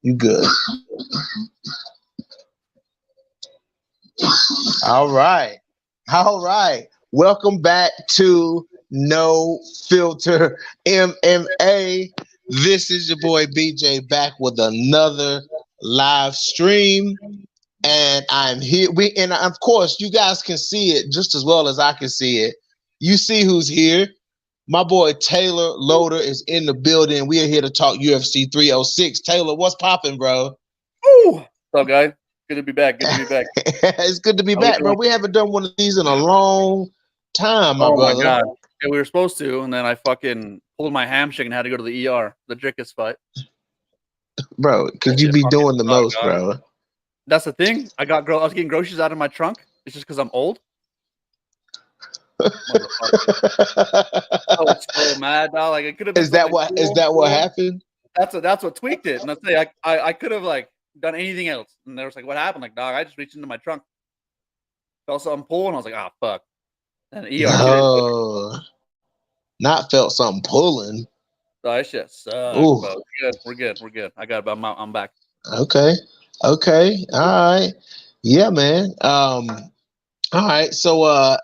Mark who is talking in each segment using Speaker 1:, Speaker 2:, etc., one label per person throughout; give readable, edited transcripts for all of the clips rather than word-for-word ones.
Speaker 1: You good. All right. All right. Welcome back to No Filter MMA. This is your boy BJ back with another live stream. And I'm here. And of course, you guys can see it just as well as I can see it. You see who's here. My boy Taylor Loader is in the building. We are here to talk UFC 306. Taylor, what's popping, bro?
Speaker 2: Woo! What's up, guys? Good to be back.
Speaker 1: It's good to be back, bro. We haven't done one of these in a long time, my brother.
Speaker 2: Oh, my God. Yeah, we were supposed to, and then I fucking pulled my hamstring and had to go to the ER. The Drickus fight.
Speaker 1: Bro, because you be doing the most, bro.
Speaker 2: That's the thing. I was getting groceries out of my trunk. It's just because I'm old. I was so mad, dog. Like, it could have been.
Speaker 1: Is that what happened?
Speaker 2: That's what tweaked it. And let's say I could have like done anything else. And they was like, "What happened?" Like, dog, I just reached into my trunk, felt something pull, and I was like, "Ah, fuck." And ER.
Speaker 1: No, not felt something pulling.
Speaker 2: Oh, that shit sucks. We're good. I'm back.
Speaker 1: Okay. All right. Yeah, man. All right. So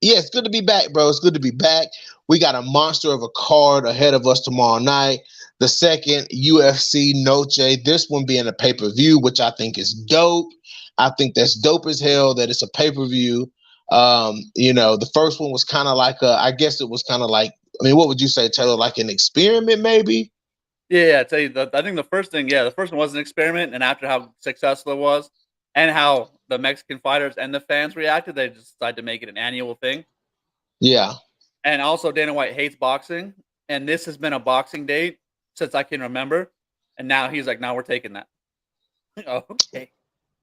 Speaker 1: yeah, it's good to be back, bro. It's good to be back. We got a monster of a card ahead of us tomorrow night. The second UFC Noche. This one being a pay-per-view, which I think is dope. I think that's dope as hell that it's a pay-per-view. The first one was kind of like I guess it was kind of like, I mean, what would you say, Taylor? Like an experiment, maybe?
Speaker 2: Yeah, I tell you, I think the first one was an experiment, and after how successful it was, and how the Mexican fighters and the fans reacted, they just decided to make it an annual thing.
Speaker 1: Yeah.
Speaker 2: And also, Dana White hates boxing, and this has been a boxing date since I can remember, and now he's like, "Now we're taking that." Okay.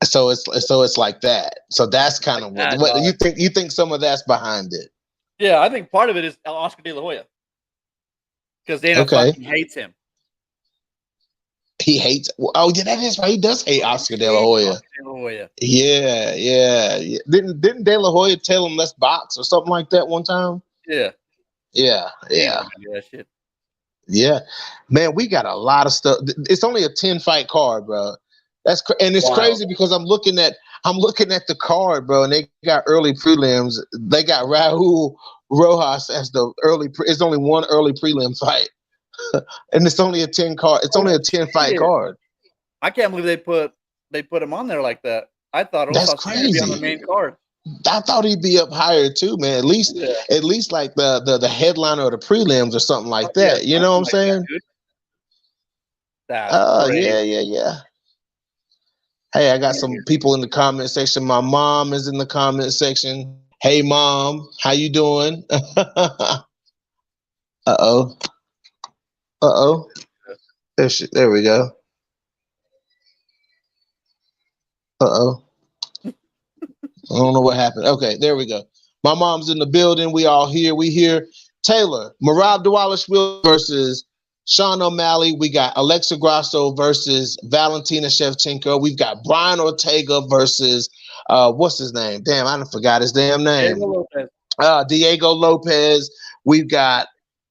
Speaker 1: So it's like that. So that's kind of what you think. You think some of that's behind it?
Speaker 2: Yeah, I think part of it is Oscar De La Hoya, because Dana fucking hates him.
Speaker 1: He hates. Oh, yeah, that is right. He does hate Oscar De La Hoya. Yeah. Didn't De La Hoya tell him let's box or something like that one time?
Speaker 2: Yeah.
Speaker 1: That shit. Yeah, man, we got a lot of stuff. It's only a 10-fight card, bro. And it's crazy because I'm looking at the card, bro, and they got early prelims. They got Raul Rojas as the early. It's only one early prelim fight. And it's only a 10 card. It's only a 10-fight card.
Speaker 2: I can't believe they put him on there like that. I thought it was crazy. On the main card.
Speaker 1: I thought he'd be up higher too, man. At least like the headliner or the prelims or something like that. You know what I'm saying? Yeah. Hey, I got some people in the comment section. My mom is in the comment section. Hey, mom, how you doing? Uh-oh. There we go. Uh-oh. I don't know what happened. Okay, there we go. My mom's in the building. We all here. We here. Taylor, Merab Dvalishvili versus Sean O'Malley. We got Alexa Grasso versus Valentina Shevchenko. We've got Brian Ortega versus what's his name? Damn, I forgot his damn name. Diego Lopez. We've got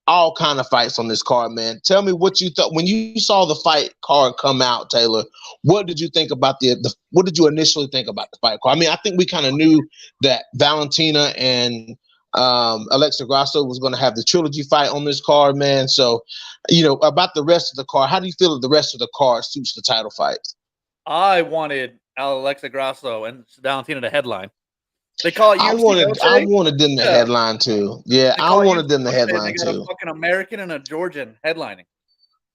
Speaker 1: all kind of fights on this card, man. Tell me what you thought when you saw the fight card come out, Taylor. What did you think about what did you initially think about the fight card? I mean, I think we kind of knew that Valentina and Alexa Grasso was going to have the trilogy fight on this card, man. So, about the rest of the card, how do you feel that the rest of the card suits the title fights?
Speaker 2: I wanted Alexa Grasso and Valentina to headline. They call it
Speaker 1: I wanted them to headline too. Yeah, I wanted them to headline too.
Speaker 2: They got a fucking American and a Georgian headlining.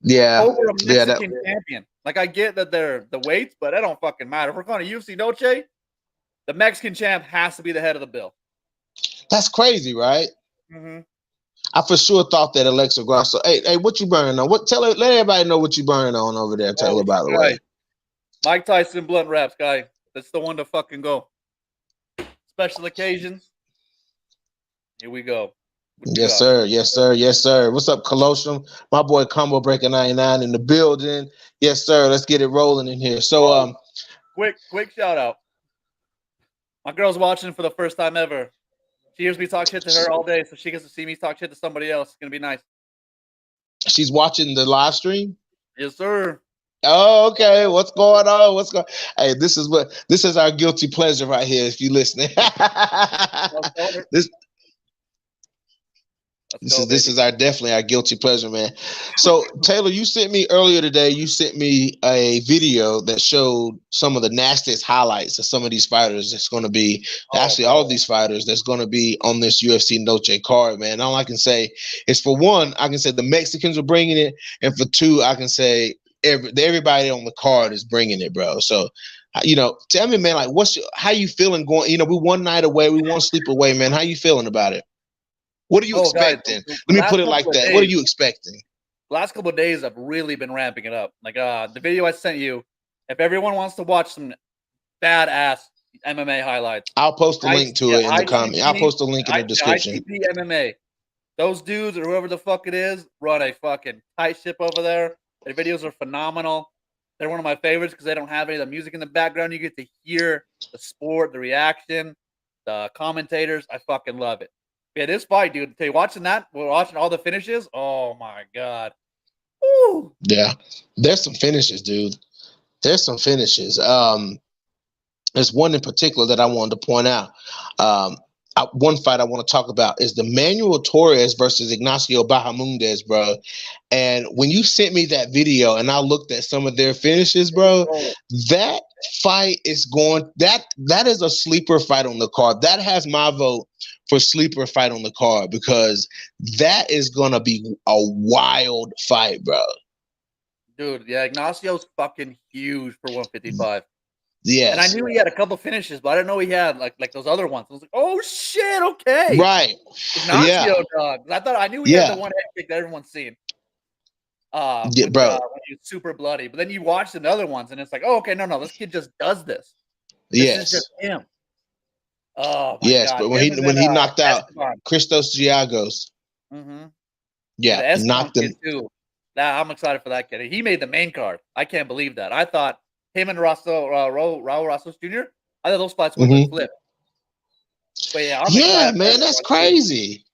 Speaker 1: Yeah.
Speaker 2: Over a Mexican champion. Like, I get that they're the weights, but that don't fucking matter. If we're calling a UFC Noche, the Mexican champ has to be the head of the bill.
Speaker 1: That's crazy, right?
Speaker 2: Mm-hmm.
Speaker 1: I for sure thought that Alexa Grasso. Hey, what you burning on? Let everybody know what you burning on over there, Taylor, by the way.
Speaker 2: Mike Tyson blunt wraps, guy. That's the one to fucking go. Special occasions. Here we go.
Speaker 1: Yes, sir. What's up, Colosseum? My boy Combo Breaker 99 in the building. Yes, sir. Let's get it rolling in here. So,
Speaker 2: quick shout out. My girl's watching for the first time ever. She hears me talk shit to her all day, so she gets to see me talk shit to somebody else. It's gonna be nice.
Speaker 1: She's watching the live stream?
Speaker 2: Yes, sir.
Speaker 1: Oh, okay. What's going on? What's going? Hey, this is our guilty pleasure right here. If you listening,
Speaker 2: Let's go.
Speaker 1: this
Speaker 2: Let's
Speaker 1: This
Speaker 2: go,
Speaker 1: is this
Speaker 2: baby.
Speaker 1: is our definitely our guilty pleasure, man. So Taylor, you sent me earlier today. You sent me a video that showed some of the nastiest highlights of some of these fighters. That's going to be
Speaker 2: Oh,
Speaker 1: actually all of
Speaker 2: bro.
Speaker 1: these fighters that's going to be on this UFC Noche card, man. All I can say is for one, I can say the Mexicans are bringing it, and for two, I can say everybody on the card is bringing it, bro. So. Tell me, man, like, how you feeling going? We one night away, we one sleep away, man. How you feeling about it? What are you
Speaker 2: Oh, guys,
Speaker 1: expecting?
Speaker 2: the
Speaker 1: Let me put
Speaker 2: last
Speaker 1: it
Speaker 2: couple
Speaker 1: like
Speaker 2: of
Speaker 1: that. What are
Speaker 2: days,
Speaker 1: you expecting?
Speaker 2: last couple of days, I've really been ramping it up. Like, the video I sent you. If everyone wants to watch some badass MMA highlights,
Speaker 1: I'll post a link to it in the comment. I'll
Speaker 2: ICP,
Speaker 1: post a link in the description.
Speaker 2: ICP MMA. Those dudes or whoever the fuck it is run a fucking tight ship over there. Their videos are phenomenal. They're one of my favorites because they don't have any of the music in the background. You get to hear the sport, the reaction, the commentators. I fucking love it. Yeah, this fight, dude. We're watching all the finishes. Oh my god. Woo.
Speaker 1: Yeah, there's some finishes, dude. There's some finishes. There's one in particular that I wanted to point out. One fight I want to talk about is the Manuel Torres versus Ignacio Bahamundes, bro. And when you sent me that video and I looked at some of their finishes, bro,
Speaker 2: Oh,
Speaker 1: that fight is that is a sleeper fight on the card. That has my vote for sleeper fight on the card because that is gonna be a wild fight, bro.
Speaker 2: dude, yeah, Ignacio's fucking huge for 155. And I
Speaker 1: Yes.
Speaker 2: knew he had a couple finishes, but I didn't know he had like those other ones. I was like, oh shit, okay.
Speaker 1: Right. Yeah.
Speaker 2: Ignacio, dog. I knew he had the
Speaker 1: Yeah.
Speaker 2: one head kick that everyone's seen.
Speaker 1: Yeah, bro.
Speaker 2: When he was super bloody. But then you watch the other ones and it's like, oh, okay, no, this kid just does this. This is
Speaker 1: Yes.
Speaker 2: just him. Oh my
Speaker 1: Yes,
Speaker 2: god.
Speaker 1: but
Speaker 2: Him and
Speaker 1: when
Speaker 2: then
Speaker 1: he knocked out
Speaker 2: Esteban.
Speaker 1: Christos Giagos,
Speaker 2: Mm-hmm. Yeah,
Speaker 1: yeah,
Speaker 2: the Esteban
Speaker 1: knocked him.
Speaker 2: kid too. Nah, I'm excited for that kid. He made the main card. I can't believe that. I thought him and Raul Rossos Jr. I thought those fights would have been flipped. But yeah, I'm
Speaker 1: Yeah,
Speaker 2: excited for
Speaker 1: man, that's
Speaker 2: everyone too.
Speaker 1: crazy.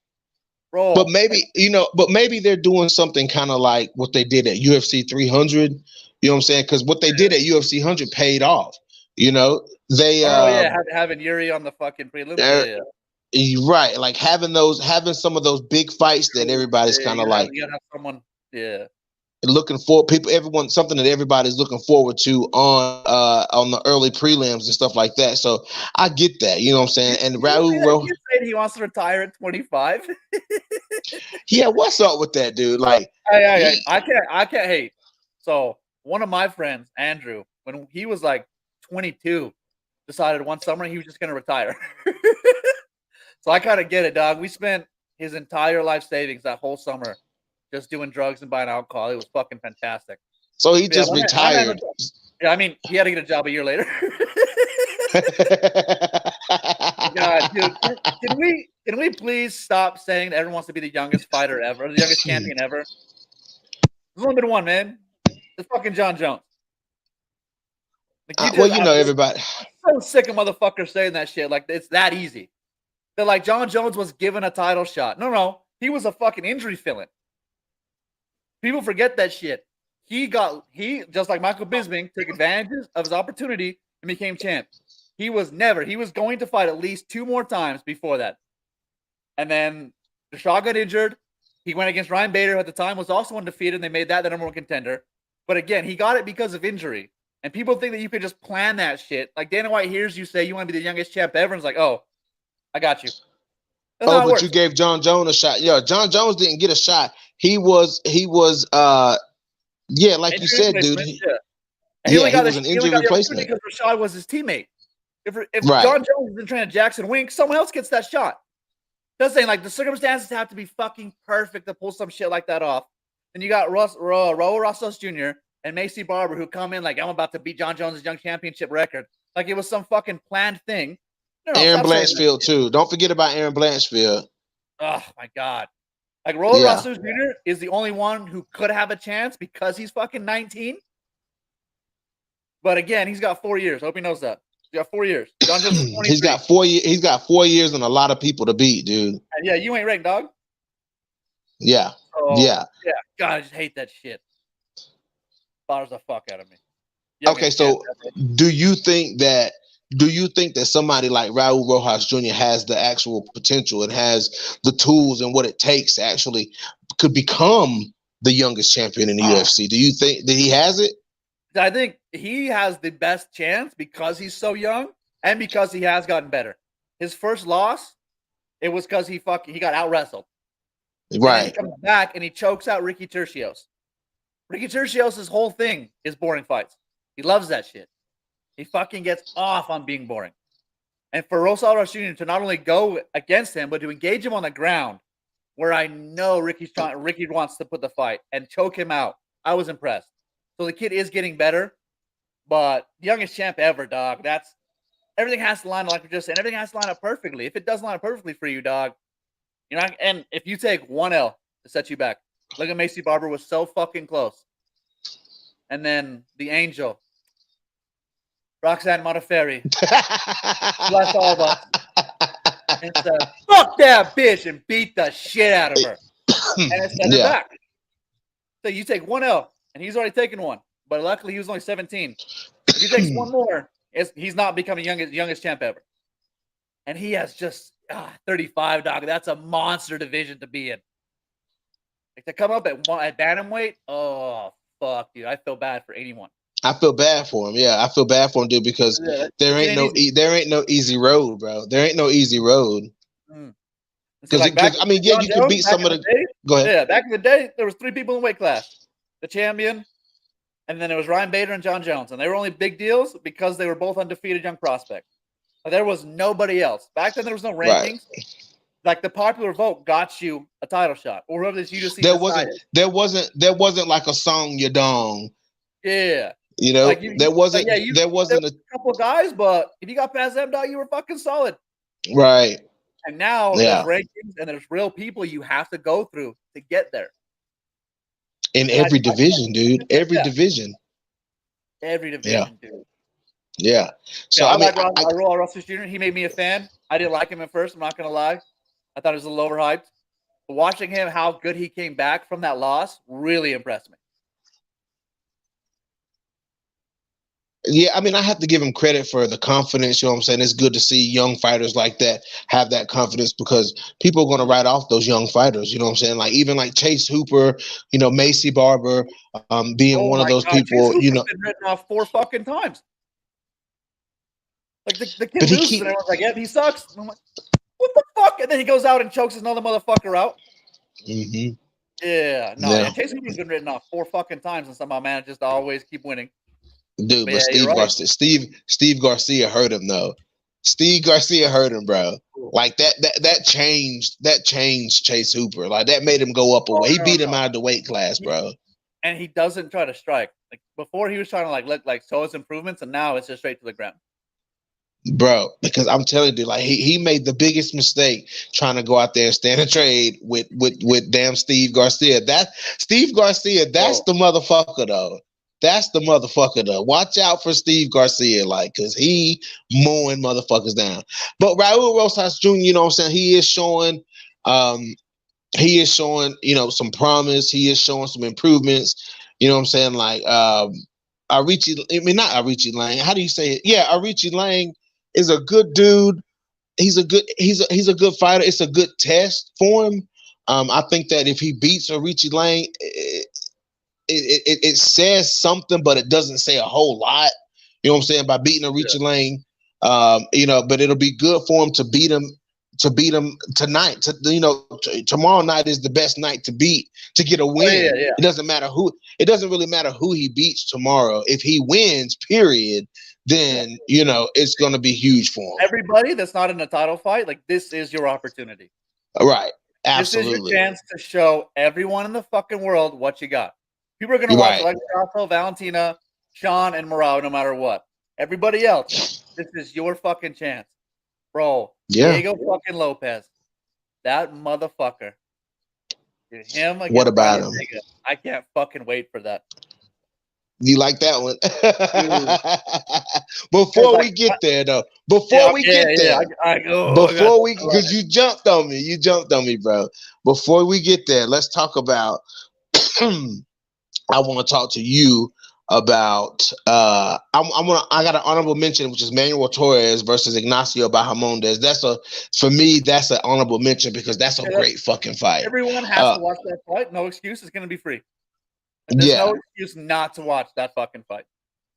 Speaker 1: But
Speaker 2: Bro,
Speaker 1: maybe they're doing something kind of like what they did at UFC 300. You know what I'm saying? Because what they did at UFC 100 paid off. You know, they
Speaker 2: oh yeah, having Yuri on the fucking prelims. Yeah.
Speaker 1: right, like having some of those big fights that everybody's
Speaker 2: Yeah,
Speaker 1: kind of like
Speaker 2: you gotta have someone. Yeah.
Speaker 1: looking for everyone something that everybody's looking forward to on the early prelims and stuff like that. So I get that, you know what I'm saying? And Raul,
Speaker 2: He's saying he wants to retire at 25.
Speaker 1: yeah, what's up with that dude? Like,
Speaker 2: I can't hate. So one of my friends, Andrew, when he was like 22, decided one summer he was just gonna retire. So I kind of get it, dog. We spent his entire life savings that whole summer just doing drugs and buying alcohol. It was fucking fantastic.
Speaker 1: so he
Speaker 2: But yeah,
Speaker 1: just retired.
Speaker 2: Yeah, I mean, he had to get a job a year later. God, dude, can we please stop saying that everyone wants to be the youngest fighter ever, the youngest champion ever? There's only been one, man. It's fucking John Jones. Like,
Speaker 1: everybody.
Speaker 2: I'm so sick of motherfuckers saying that shit. Like, it's that easy. They're like, John Jones was given a title shot. No, he was a fucking injury fill-in. People forget that shit. He just like Michael Bisping, took advantage of his opportunity and became champ. He was going to fight at least 2 more times before that. And then the Shaw got injured. He went against Ryan Bader, who at the time was also undefeated, and they made that the number 1 contender. But again, he got it because of injury. And people think that you could just plan that shit. Like Dana White hears you say you want to be the youngest champ ever, and it's like, oh, I got you. That's
Speaker 1: oh, but you gave John Jones a shot. Yeah, John Jones didn't get a shot. He was yeah, like you said, dude. He was an injury replacement
Speaker 2: because Rashad was his teammate. If
Speaker 1: right.
Speaker 2: John Jones has been training Jackson Wink, someone else gets that shot. Just saying, like, the circumstances have to be fucking perfect to pull some shit like that off. And you got Raul Rossos Jr. and Macy Barber who come in like, I'm about to beat John Jones' young championship record. Like it was some fucking planned thing.
Speaker 1: No, Aaron Blanchfield too. Don't forget about Aaron Blanchfield.
Speaker 2: Oh my god. Like Raul Rossos Jr. is the only one who could have a chance because he's fucking 19. But again, he's got 4 years. I hope he knows that. He's got 4 years. John Jones is 23.
Speaker 1: He's got 4 years. He's got 4 years and a lot of people to beat, dude.
Speaker 2: Yeah, you ain't ranked, dog.
Speaker 1: Yeah.
Speaker 2: Oh, yeah. God, I just hate that shit. bothers the fuck out of me.
Speaker 1: Okay,
Speaker 2: Youngest champ
Speaker 1: so
Speaker 2: ever.
Speaker 1: do you think that somebody like Raul Rojas Jr. has the actual potential and has the tools and what it takes to actually could become the youngest champion in the UFC? Do you think that he has it?
Speaker 2: I think he has the best chance because he's so young and because he has gotten better. His first loss, it was because he got out wrestled. And then he
Speaker 1: Right.
Speaker 2: comes back and he chokes out Ricky Tercios. Ricky Tercios' whole thing is boring fights. He loves that shit. He fucking gets off on being boring. And for Rosales Jr. to not only go against him, but to engage him on the ground, where I know Ricky wants to put the fight and choke him out, I was impressed. So the kid is getting better, but youngest champ ever, dog. That's everything has to line up, like we just said. Everything has to line up perfectly. If it doesn't line up perfectly for you, dog, you're not. And if you take one L to set you back, look at Macy Barber was so fucking close. And then the Angel, Roxanne Modafferi, bless all of us, and said, "Fuck that bitch," and beat the shit out of her, and it sent her back. So you take one L, and he's already taken one, but luckily he was only 17. If he takes one more, he's not becoming youngest champ ever, and he has just 35, dog. That's a monster division to be in. Like to come up at bantamweight, oh fuck, dude, I feel bad for anyone.
Speaker 1: I feel bad for him. Yeah, I feel bad for him, dude, because there ain't no easy road, bro. There ain't no easy road.
Speaker 2: So like
Speaker 1: I mean, yeah, you can beat some of the. Go ahead.
Speaker 2: Yeah, back in the day, there was 3 people in weight class: the champion, and then it was Ryan Bader and John Jones, and they were only big deals because they were both undefeated young prospects. Like, there was nobody else back then. There was no rankings. Right. Like the popular vote got you a title shot, or whoever this UFC decided.
Speaker 1: There wasn't like a Song Yadong.
Speaker 2: Yeah.
Speaker 1: You know,
Speaker 2: like
Speaker 1: there wasn't
Speaker 2: a couple of guys, but if you got past them, dog, you were fucking solid.
Speaker 1: Right.
Speaker 2: And now there's rankings and there's real people you have to go through to get there.
Speaker 1: In every division, dude. Every division.
Speaker 2: Every division, dude.
Speaker 1: Yeah. So
Speaker 2: I like Raul Russell Jr. He made me a fan. I didn't like him at first. I'm not gonna lie. I thought he was a little overhyped. But watching him, how good he came back from that loss, really impressed me.
Speaker 1: Yeah, I mean, I have to give him credit for the confidence. You know what I'm saying? It's good to see young fighters like that have that confidence because people are going to write off those young fighters. You know what I'm saying? Like even like Chase Hooper, you know, Macy Barber, being one of those people.
Speaker 2: Chase
Speaker 1: you know,
Speaker 2: been written off 4 fucking times. Like the kid loses, and everyone's like, "Yeah, he sucks." And I'm like, "What the fuck?" And then he goes out and chokes another motherfucker out.
Speaker 1: Mm-hmm.
Speaker 2: Yeah, no, yeah. Chase Hooper's been written off 4 fucking times, and somehow manages to always keep winning.
Speaker 1: Dude, but Steve Garcia hurt him though. Steve Garcia hurt him, bro. Like that changed Chase Hooper. Like that made him go up a weight. He beat him out of the weight class, bro.
Speaker 2: And he doesn't try to strike. Like before, he was trying to like show his improvements, and now it's just straight to the ground.
Speaker 1: Bro, because I'm telling you, like he made the biggest mistake trying to go out there and stand a trade with damn Steve Garcia. That's the motherfucker though. That's the motherfucker though. Watch out for Steve Garcia, like, cause he mowing motherfuckers down. But Raul Rosas Jr., you know what I'm saying? He is showing, you know, some promise. He is showing some improvements. You know what I'm saying? Like, not Arichi Lang. How do you say it? Yeah, Arichi Lang is a good dude. He's a good fighter. It's a good test for him. I think that if he beats Arichi Lang, it says something, but it doesn't say a whole lot. You know what I'm saying? By beating Arichi Lang, you know, but it'll be good for him to beat him tonight. Tomorrow night is the best night to beat to get a win. It doesn't matter who. It doesn't really matter who he beats tomorrow. If he wins, period, then you know it's going to be huge for him.
Speaker 2: Everybody that's not in a title fight, like this is your opportunity.
Speaker 1: Right. Absolutely.
Speaker 2: This is your chance to show everyone in the fucking world what you got. People are going to watch Alexandre, Valentina, Sean, and Morale no matter what. Everybody else, this is your fucking chance. Bro, Diego fucking Lopez. That motherfucker. Dude, him against
Speaker 1: what about him?
Speaker 2: I can't fucking wait for that.
Speaker 1: You like that one? Before we get there, though. Before we get there. Because you jumped on me. You jumped on me, bro. Before we get there, let's talk about I want to talk to you about I got an honorable mention, which is Manuel Torres versus Ignacio Bahamondes. For me, that's an honorable mention because that's a great fucking fight.
Speaker 2: Everyone has to watch that fight. No excuse. It's going to be free. There's no excuse not to watch that fucking fight.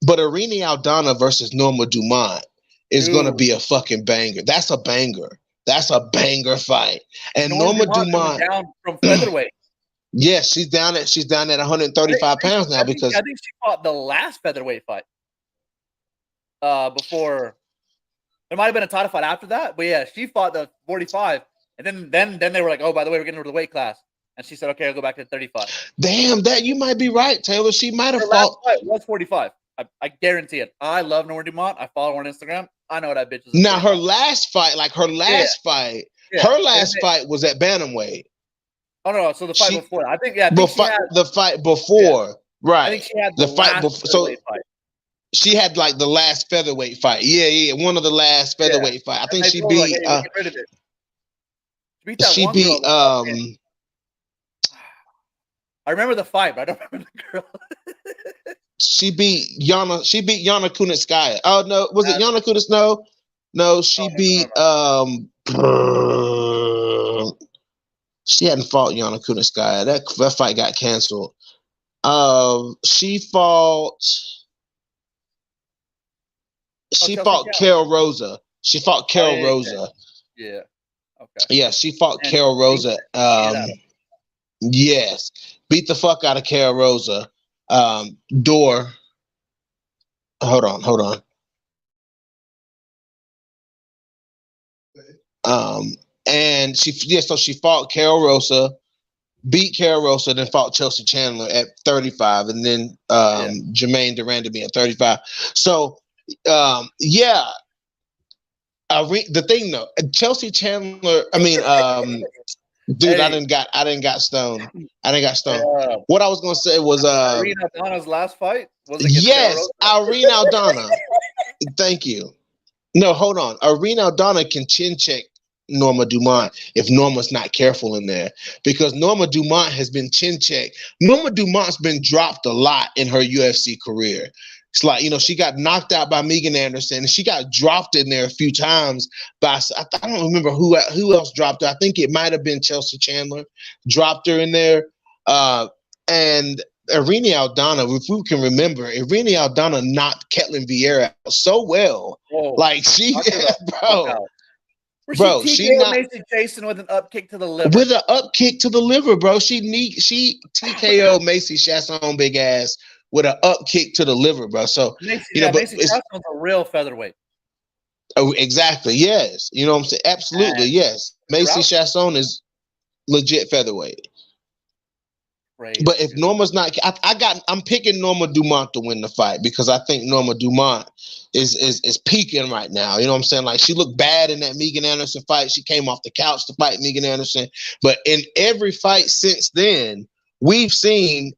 Speaker 1: But Irene Aldana versus Norma Dumont is going to be a fucking banger. That's a banger. That's a banger fight. And Norma Dumont
Speaker 2: down from featherweight.
Speaker 1: Yes, she's down at 135 pounds now because
Speaker 2: I think she fought the last featherweight fight. Before there might have been a title fight after that, but yeah, she fought the 45, and then they were like, oh, by the way, we're getting rid of the weight class, and she said, okay, I'll go back to 35.
Speaker 1: Damn, that you might be right, Taylor. She might have fought.
Speaker 2: Last fight was 45. I guarantee it. I love Norma Dumont. I follow her on Instagram. I know that bitch is.
Speaker 1: Now her last fight, her last fight was at bantamweight.
Speaker 2: Oh no! So the fight before, I think,
Speaker 1: the fight before, right?
Speaker 2: I think she had
Speaker 1: the fight before. So she had like the last featherweight fight. Yeah, one of the last featherweight fight. I think she beat. Get rid of it. She beat.
Speaker 2: I remember the fight, but I don't remember the girl.
Speaker 1: She beat Yana Kunitskaya. Oh no, was it Yana Kunitskaya? No, she beat she hadn't fought Yana Kunitskaya. That fight got canceled. She fought Carol Rosa. She fought Carol Rosa.
Speaker 2: Yeah. Okay.
Speaker 1: Yeah, she fought Carol Rosa. Yes. Beat the fuck out of Carol Rosa. Hold on. And she fought Carol Rosa, beat Carol Rosa, then fought Chelsea Chandler at 35, and then Jermaine Durandamy at 35. So the thing though, Chelsea Chandler, dude, I didn't got stoned. What I was gonna say was
Speaker 2: Irene Aldana's last fight was
Speaker 1: Irene Aldana. Thank you. No, hold on. Irene Aldana can chin check Norma Dumont if Norma's not careful in there, because Norma Dumont has been chin checked. Norma Dumont's been dropped a lot in her UFC career. It's like, she got knocked out by Megan Anderson, and she got dropped in there a few times by, I don't remember who else dropped her. I think it might have been Chelsea Chandler dropped her in there. And Irene Aldana, if we can remember, Irene Aldana knocked Ketlin Vieira out so well.
Speaker 2: Whoa.
Speaker 1: Like she
Speaker 2: she knocked Macy Jason with an up kick to the liver.
Speaker 1: With an up kick to the liver, bro. She TKO Macy Chasson big ass with an up kick to the liver, bro. So
Speaker 2: Macy Chasson's a real featherweight.
Speaker 1: Oh, exactly. Yes. You know what I'm saying? Absolutely. Yes. Macy Chasson is legit featherweight. Crazy. But if Norma's not, I'm picking Norma Dumont to win the fight because I think Norma Dumont is peaking right now. You know what I'm saying? Like, she looked bad in that Megan Anderson fight. She came off the couch to fight Megan Anderson. But in every fight since then, we've seen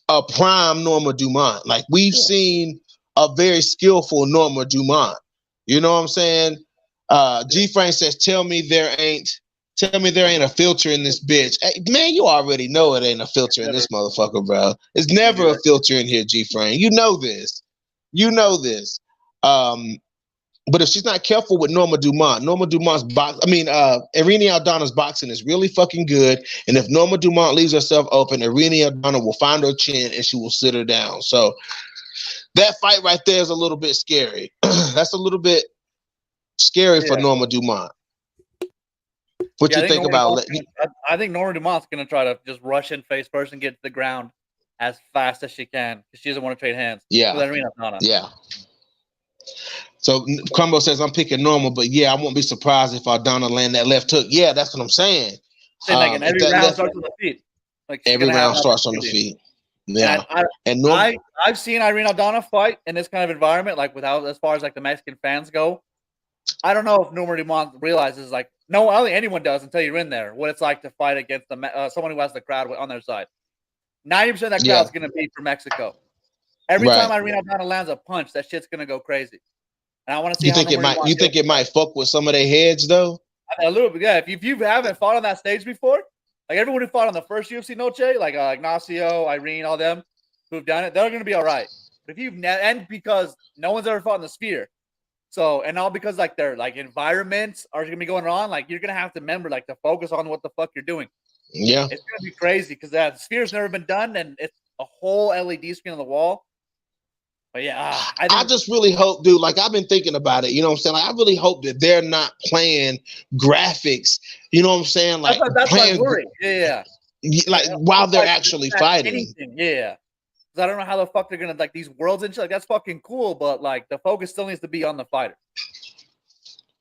Speaker 1: a prime Norma Dumont. Like, we've seen a very skillful Norma Dumont. You know what I'm saying? G Frank says, tell me there ain't a filter in this bitch. Hey, man, you already know it ain't a filter in this motherfucker, bro. It's never a filter in here, G Frank. You know this. But if she's not careful with Norma Dumont's Irene Aldana's boxing is really fucking good. And if Norma Dumont leaves herself open, Irene Aldana will find her chin and she will sit her down. So that fight right there is a little bit scary. That's a little bit scary for Norma Dumont. What you think about it?
Speaker 2: I think Norma Dumont's going to try to just rush in face first and get to the ground as fast as she can because she doesn't want to trade hands.
Speaker 1: Yeah. So Crumbo says, I'm picking Norma, but I won't be surprised if Aldana land that left hook. Yeah, that's what I'm saying.
Speaker 2: Every round starts on the feet.
Speaker 1: Every round starts on the feet. Yeah.
Speaker 2: And I've seen Irene Aldana fight in this kind of environment, like without, as far as like the Mexican fans go. I don't know if Norma Dumont realizes, like, no, I don't think anyone does until you're in there, what it's like to fight against someone who has the crowd on their side. 90% of that crowd is going to be from Mexico. Every time Irene Aldana lands a punch, that shit's going to go crazy. And I want to see.
Speaker 1: You think it might fuck with some of their heads though?
Speaker 2: A little bit, yeah. If you haven't fought on that stage before, like everyone who fought on the first UFC Noche, like Ignacio, Irene, all them, who've done it, they're going to be all right. But if you've and because no one's ever fought in the sphere, so and all because like their like environments are going to be going on, like you're going to have to remember like to focus on what the fuck you're doing.
Speaker 1: Yeah,
Speaker 2: It's going to be crazy because the sphere's never been done, and it's a whole LED screen on the wall. But yeah,
Speaker 1: I just really hope, dude. Like I've been thinking about it. You know what I'm saying? Like I really hope that they're not playing graphics. You know what I'm saying? Like
Speaker 2: that's my
Speaker 1: playing,
Speaker 2: worry. Yeah.
Speaker 1: like while they're actually fighting.
Speaker 2: Anything. Yeah. I don't know how the fuck they're gonna like these worlds and shit. Like that's fucking cool, but like the focus still needs to be on the fighter.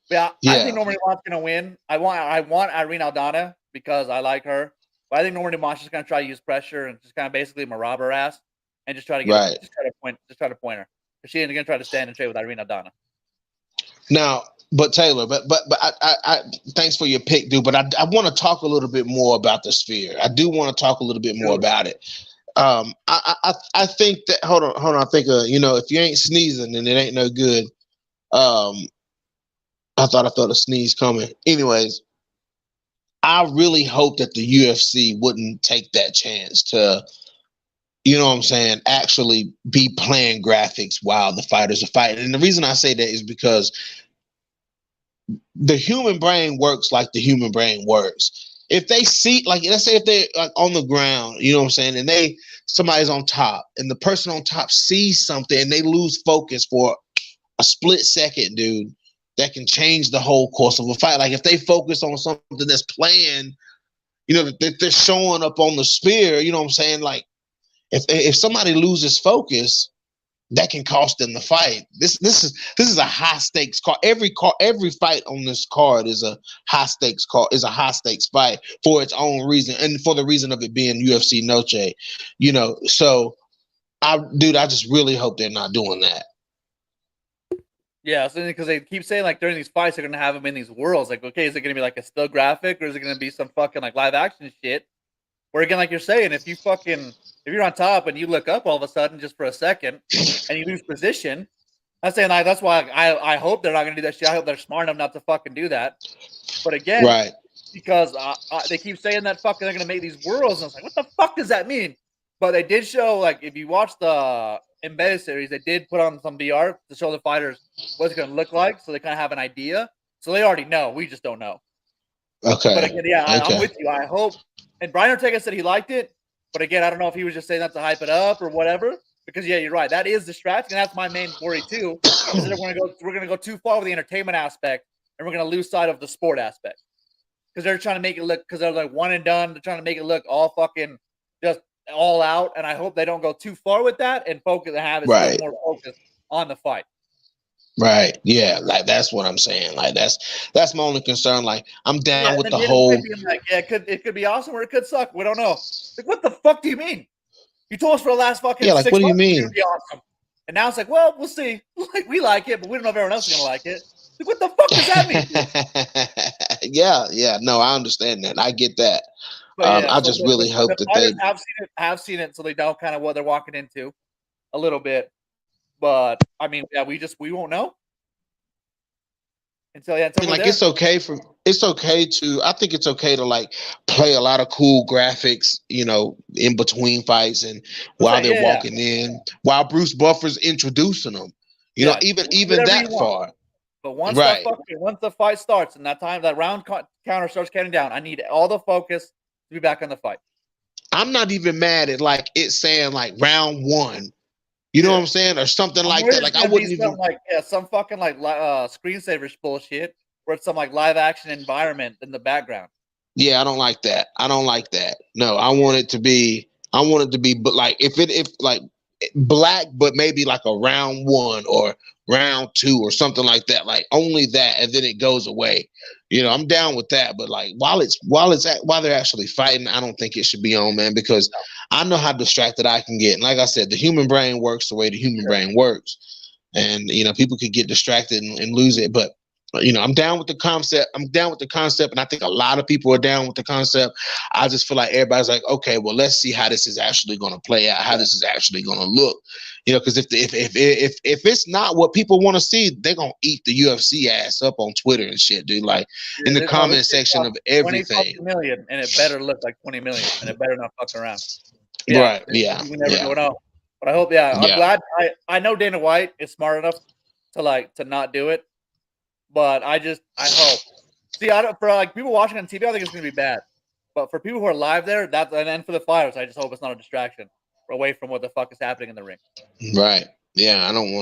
Speaker 2: Yeah, I think Norman Dumont gonna win. I want Irene Aldana because I like her, but I think Norman Dumont's just gonna try to use pressure and just kind of basically rob her ass and just try to get
Speaker 1: right.
Speaker 2: just try to point her because she ain't gonna try to stand and trade with Irene Aldana.
Speaker 1: Now, but Taylor, but I thanks for your pick, dude. But I want to talk a little bit more about the sphere. I do want to talk a little bit more about it. I think that hold on. I think you know, if you ain't sneezing, then it ain't no good. I thought a sneeze coming. Anyways, I really hope that the UFC wouldn't take that chance to, you know what I'm saying, actually be playing graphics while the fighters are fighting. And the reason I say that is because the human brain works like the human brain works. If they see, like, let's say if they're like on the ground, you know what I'm saying, and somebody's on top, and the person on top sees something and they lose focus for a split second, dude, that can change the whole course of a fight. Like if they focus on something that's playing, you know, that they're showing up on the sphere, you know what I'm saying? Like if somebody loses focus, that can cost them the fight. This is a high stakes card. Every fight on this card is a high stakes fight for its own reason and for the reason of it being UFC Noche. You know, so I just really hope they're not doing that.
Speaker 2: Yeah, so because they keep saying like during these fights they're gonna have them in these worlds. Like, okay, is it gonna be like a still graphic or is it gonna be some fucking like live action shit? Where again, like you're saying, if you're on top and you look up all of a sudden just for a second and you lose position, I'm saying like that's why I hope they're not gonna do that shit. I hope they're smart enough not to fucking do that. But again,
Speaker 1: right,
Speaker 2: because they keep saying that fucking they're gonna make these worlds, and I was like, what the fuck does that mean? But they did show, like, if you watch the embedded series, they did put on some VR to show the fighters what it's gonna look like, so they kind of have an idea. So they already know. We just don't know.
Speaker 1: Okay.
Speaker 2: But again, yeah, I'm with you. I hope. And Brian Ortega said he liked it, but again, I don't know if he was just saying that to hype it up or whatever. Because yeah, you're right. That is distracting. And that's my main worry too. Is that we're gonna go too far with the entertainment aspect, and we're gonna lose sight of the sport aspect. Because they're trying to make it look, because they're like one and done. They're trying to make it look all fucking just all out. And I hope they don't go too far with that and focus and have it still more focused on the fight.
Speaker 1: Right. Yeah. Like that's what I'm saying. Like that's my only concern. Like I'm down with the whole.
Speaker 2: Like, yeah, it could be awesome or it could suck. We don't know. Like, what the fuck do you mean? You told us for the last fucking 6 months
Speaker 1: what do you mean?
Speaker 2: It would be awesome. And now it's like, well, we'll see. Like we like it, but we don't know if everyone else is gonna like it. Like, what the fuck does that mean?
Speaker 1: Yeah. No, I understand that. I get that.
Speaker 2: Yeah,
Speaker 1: I just really hope that they
Speaker 2: have seen it, so they know kind of what they're walking into a little bit. But I mean, yeah, we won't know. Until yeah,
Speaker 1: I mean, like it's okay to I think it's okay to like play a lot of cool graphics, you know, in between fights and while they're walking in, while Bruce Buffer's introducing them. You know, even that far.
Speaker 2: But once the fight starts and that round counter starts counting down, I need all the focus to be back on the fight.
Speaker 1: I'm not even mad at like it saying like round 1. You know what I'm saying? Or something like that. Like I wouldn't even
Speaker 2: like some fucking like screensaver bullshit where it's some like live action environment in the background.
Speaker 1: Yeah, I don't like that. No, I want it to be but like if like black, but maybe like a round 1 or round 2 or something like that. Like only that, and then it goes away. You know, I'm down with that. But like while they're actually fighting, I don't think it should be on, man, because I know how distracted I can get. And like I said, the human brain works the way the human brain works. And you know, people could get distracted and lose it. But you know, I'm down with the concept. And I think a lot of people are down with the concept. I just feel like everybody's like, okay, well, let's see how this is actually going to play out, how this is actually going to look. You know, because if it's not what people want to see, they're gonna eat the UFC ass up on Twitter and shit, dude. Like in the comment section of everything.
Speaker 2: 20 million, and it better look like 20 million, and it better not fuck around.
Speaker 1: Right? Yeah.
Speaker 2: You never know. But I hope, yeah, I'm
Speaker 1: Yeah.
Speaker 2: glad. I know Dana White is smart enough to not do it, but I hope. See, I don't, for like people watching on TV, I think it's gonna be bad. But for people who are live there, and then for the fighters, I just hope it's not a distraction away from what the fuck is happening in the ring.
Speaker 1: Right. Yeah, I don't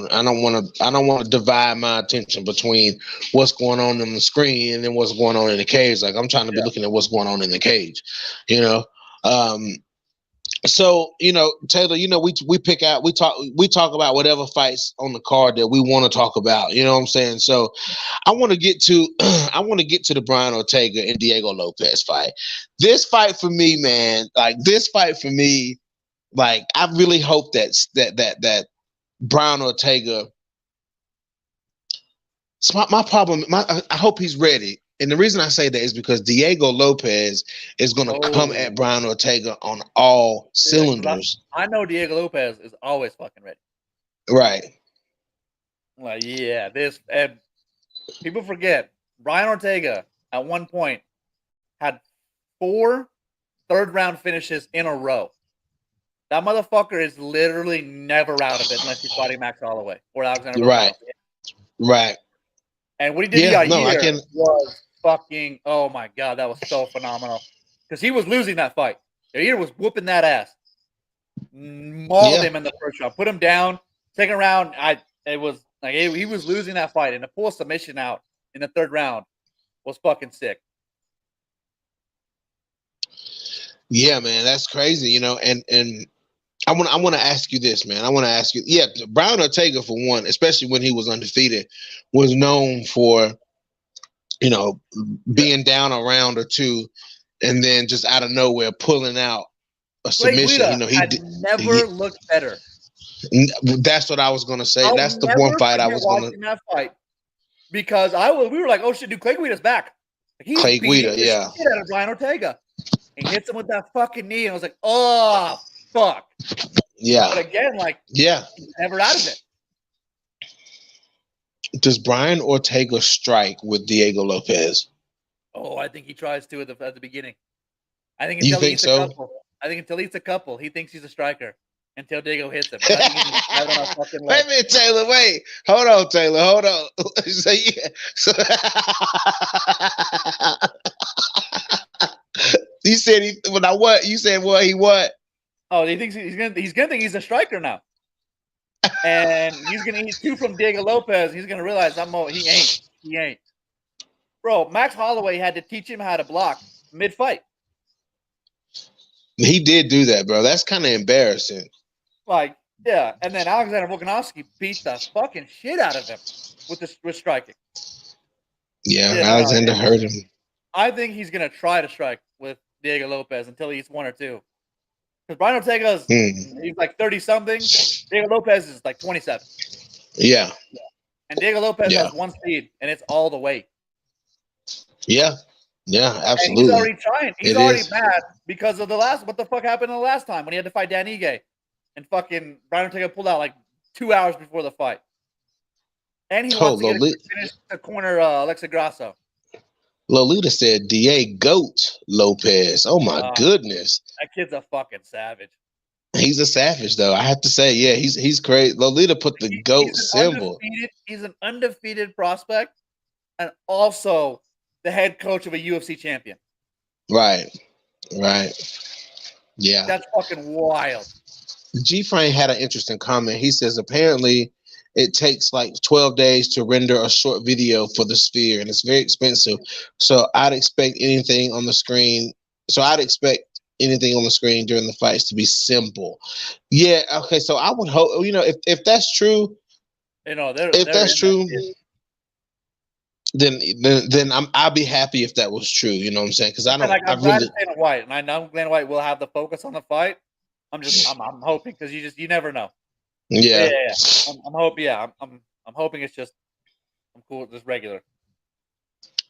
Speaker 1: want to divide my attention between what's going on the screen and then what's going on in the cage. Like I'm trying to be
Speaker 2: Yeah.
Speaker 1: looking at what's going on in the cage, you know. So Taylor, we pick out, we talk about whatever fights on the card that we want to talk about. You know what I'm saying? So I want to get to the Brian Ortega and Diego Lopez fight. This fight for me, man, like I really hope that Brian Ortega. So my problem, I hope he's ready. And the reason I say that is because Diego Lopez is going to come at Brian Ortega on all cylinders.
Speaker 2: I know Diego Lopez is always fucking ready.
Speaker 1: Right.
Speaker 2: Like, yeah, and people forget Brian Ortega at one point had 4 third-round finishes in a row. That motherfucker is literally never out of it unless he's fighting Max Holloway or Alexander
Speaker 1: Right.
Speaker 2: Volkanovski.
Speaker 1: Right.
Speaker 2: And what he did was fucking, oh my God, that was so phenomenal. Because he was losing that fight. Yair was whooping that ass. Mauled him in the first round. Put him down. Second round, he was losing that fight. And to pull a submission out in the third round was fucking sick.
Speaker 1: Yeah, man, that's crazy, and I want to ask you this, man. I want to ask you, Brian Ortega, for one, especially when he was undefeated, was known for, being down a round or two, and then just out of nowhere pulling out a submission.
Speaker 2: He never looked better.
Speaker 1: That's what I was gonna say. That's the one fight I was gonna.
Speaker 2: That fight, because we were like, oh shit, dude, Clay Guida's back.
Speaker 1: Clay Guida, yeah.
Speaker 2: Shit out of Brian Ortega. He hits him with that fucking knee, and I was like, oh fuck.
Speaker 1: Yeah.
Speaker 2: But again, never out of it.
Speaker 1: Does Brian Ortega strike with Diego Lopez?
Speaker 2: Oh, I think he tries to at the beginning. I think
Speaker 1: until he hits a
Speaker 2: couple, he thinks he's a striker until Diego hits him.
Speaker 1: Wait a minute, Taylor. Wait. Hold on, Taylor. Hold on. You said what? You said what? He what?
Speaker 2: Oh, he thinks he's gonna think he's a striker now, and he's gonna eat 2 from Diego Lopez. He's gonna realize he ain't. Bro, Max Holloway had to teach him how to block mid-fight.
Speaker 1: He did do that, bro. That's kind of embarrassing.
Speaker 2: And then Alexander Volkanovski beat the fucking shit out of him with striking.
Speaker 1: Yeah, Alexander hurt him.
Speaker 2: I think he's gonna try to strike with Diego Lopez until he eats 1 or 2. Because Brian Ortega's he's like 30-something. Diego Lopez is like 27.
Speaker 1: Yeah.
Speaker 2: And Diego Lopez has 1 speed, and it's all the way.
Speaker 1: Yeah. Yeah, absolutely.
Speaker 2: And he's already trying. He's already mad because of what the fuck happened the last time when he had to fight Dan Ige. And fucking Brian Ortega pulled out like 2 hours before the fight. And he wants to finish the corner Alexa Grasso.
Speaker 1: Lolita said Diego Lopez. Oh my goodness.
Speaker 2: That kid's a fucking savage.
Speaker 1: He's a savage though. I have to say, yeah, he's crazy. Lolita put the GOAT symbol.
Speaker 2: He's an undefeated prospect and also the head coach of a UFC champion.
Speaker 1: Right. Yeah.
Speaker 2: That's fucking wild.
Speaker 1: G-Frame had an interesting comment. He says apparently it takes like 12 days to render a short video for the Sphere, and it's very expensive. So I'd expect anything on the screen. During the fights to be simple. Yeah. Okay. So I would hope, if that's true, then I'll be happy if that was true. You know what I'm saying? Because I'm glad
Speaker 2: Dana White, and I know Dana White will have the focus on the fight. I'm hoping because you never know.
Speaker 1: Yeah.
Speaker 2: I'm hoping. Yeah, I'm hoping it's just I'm cool with this regular.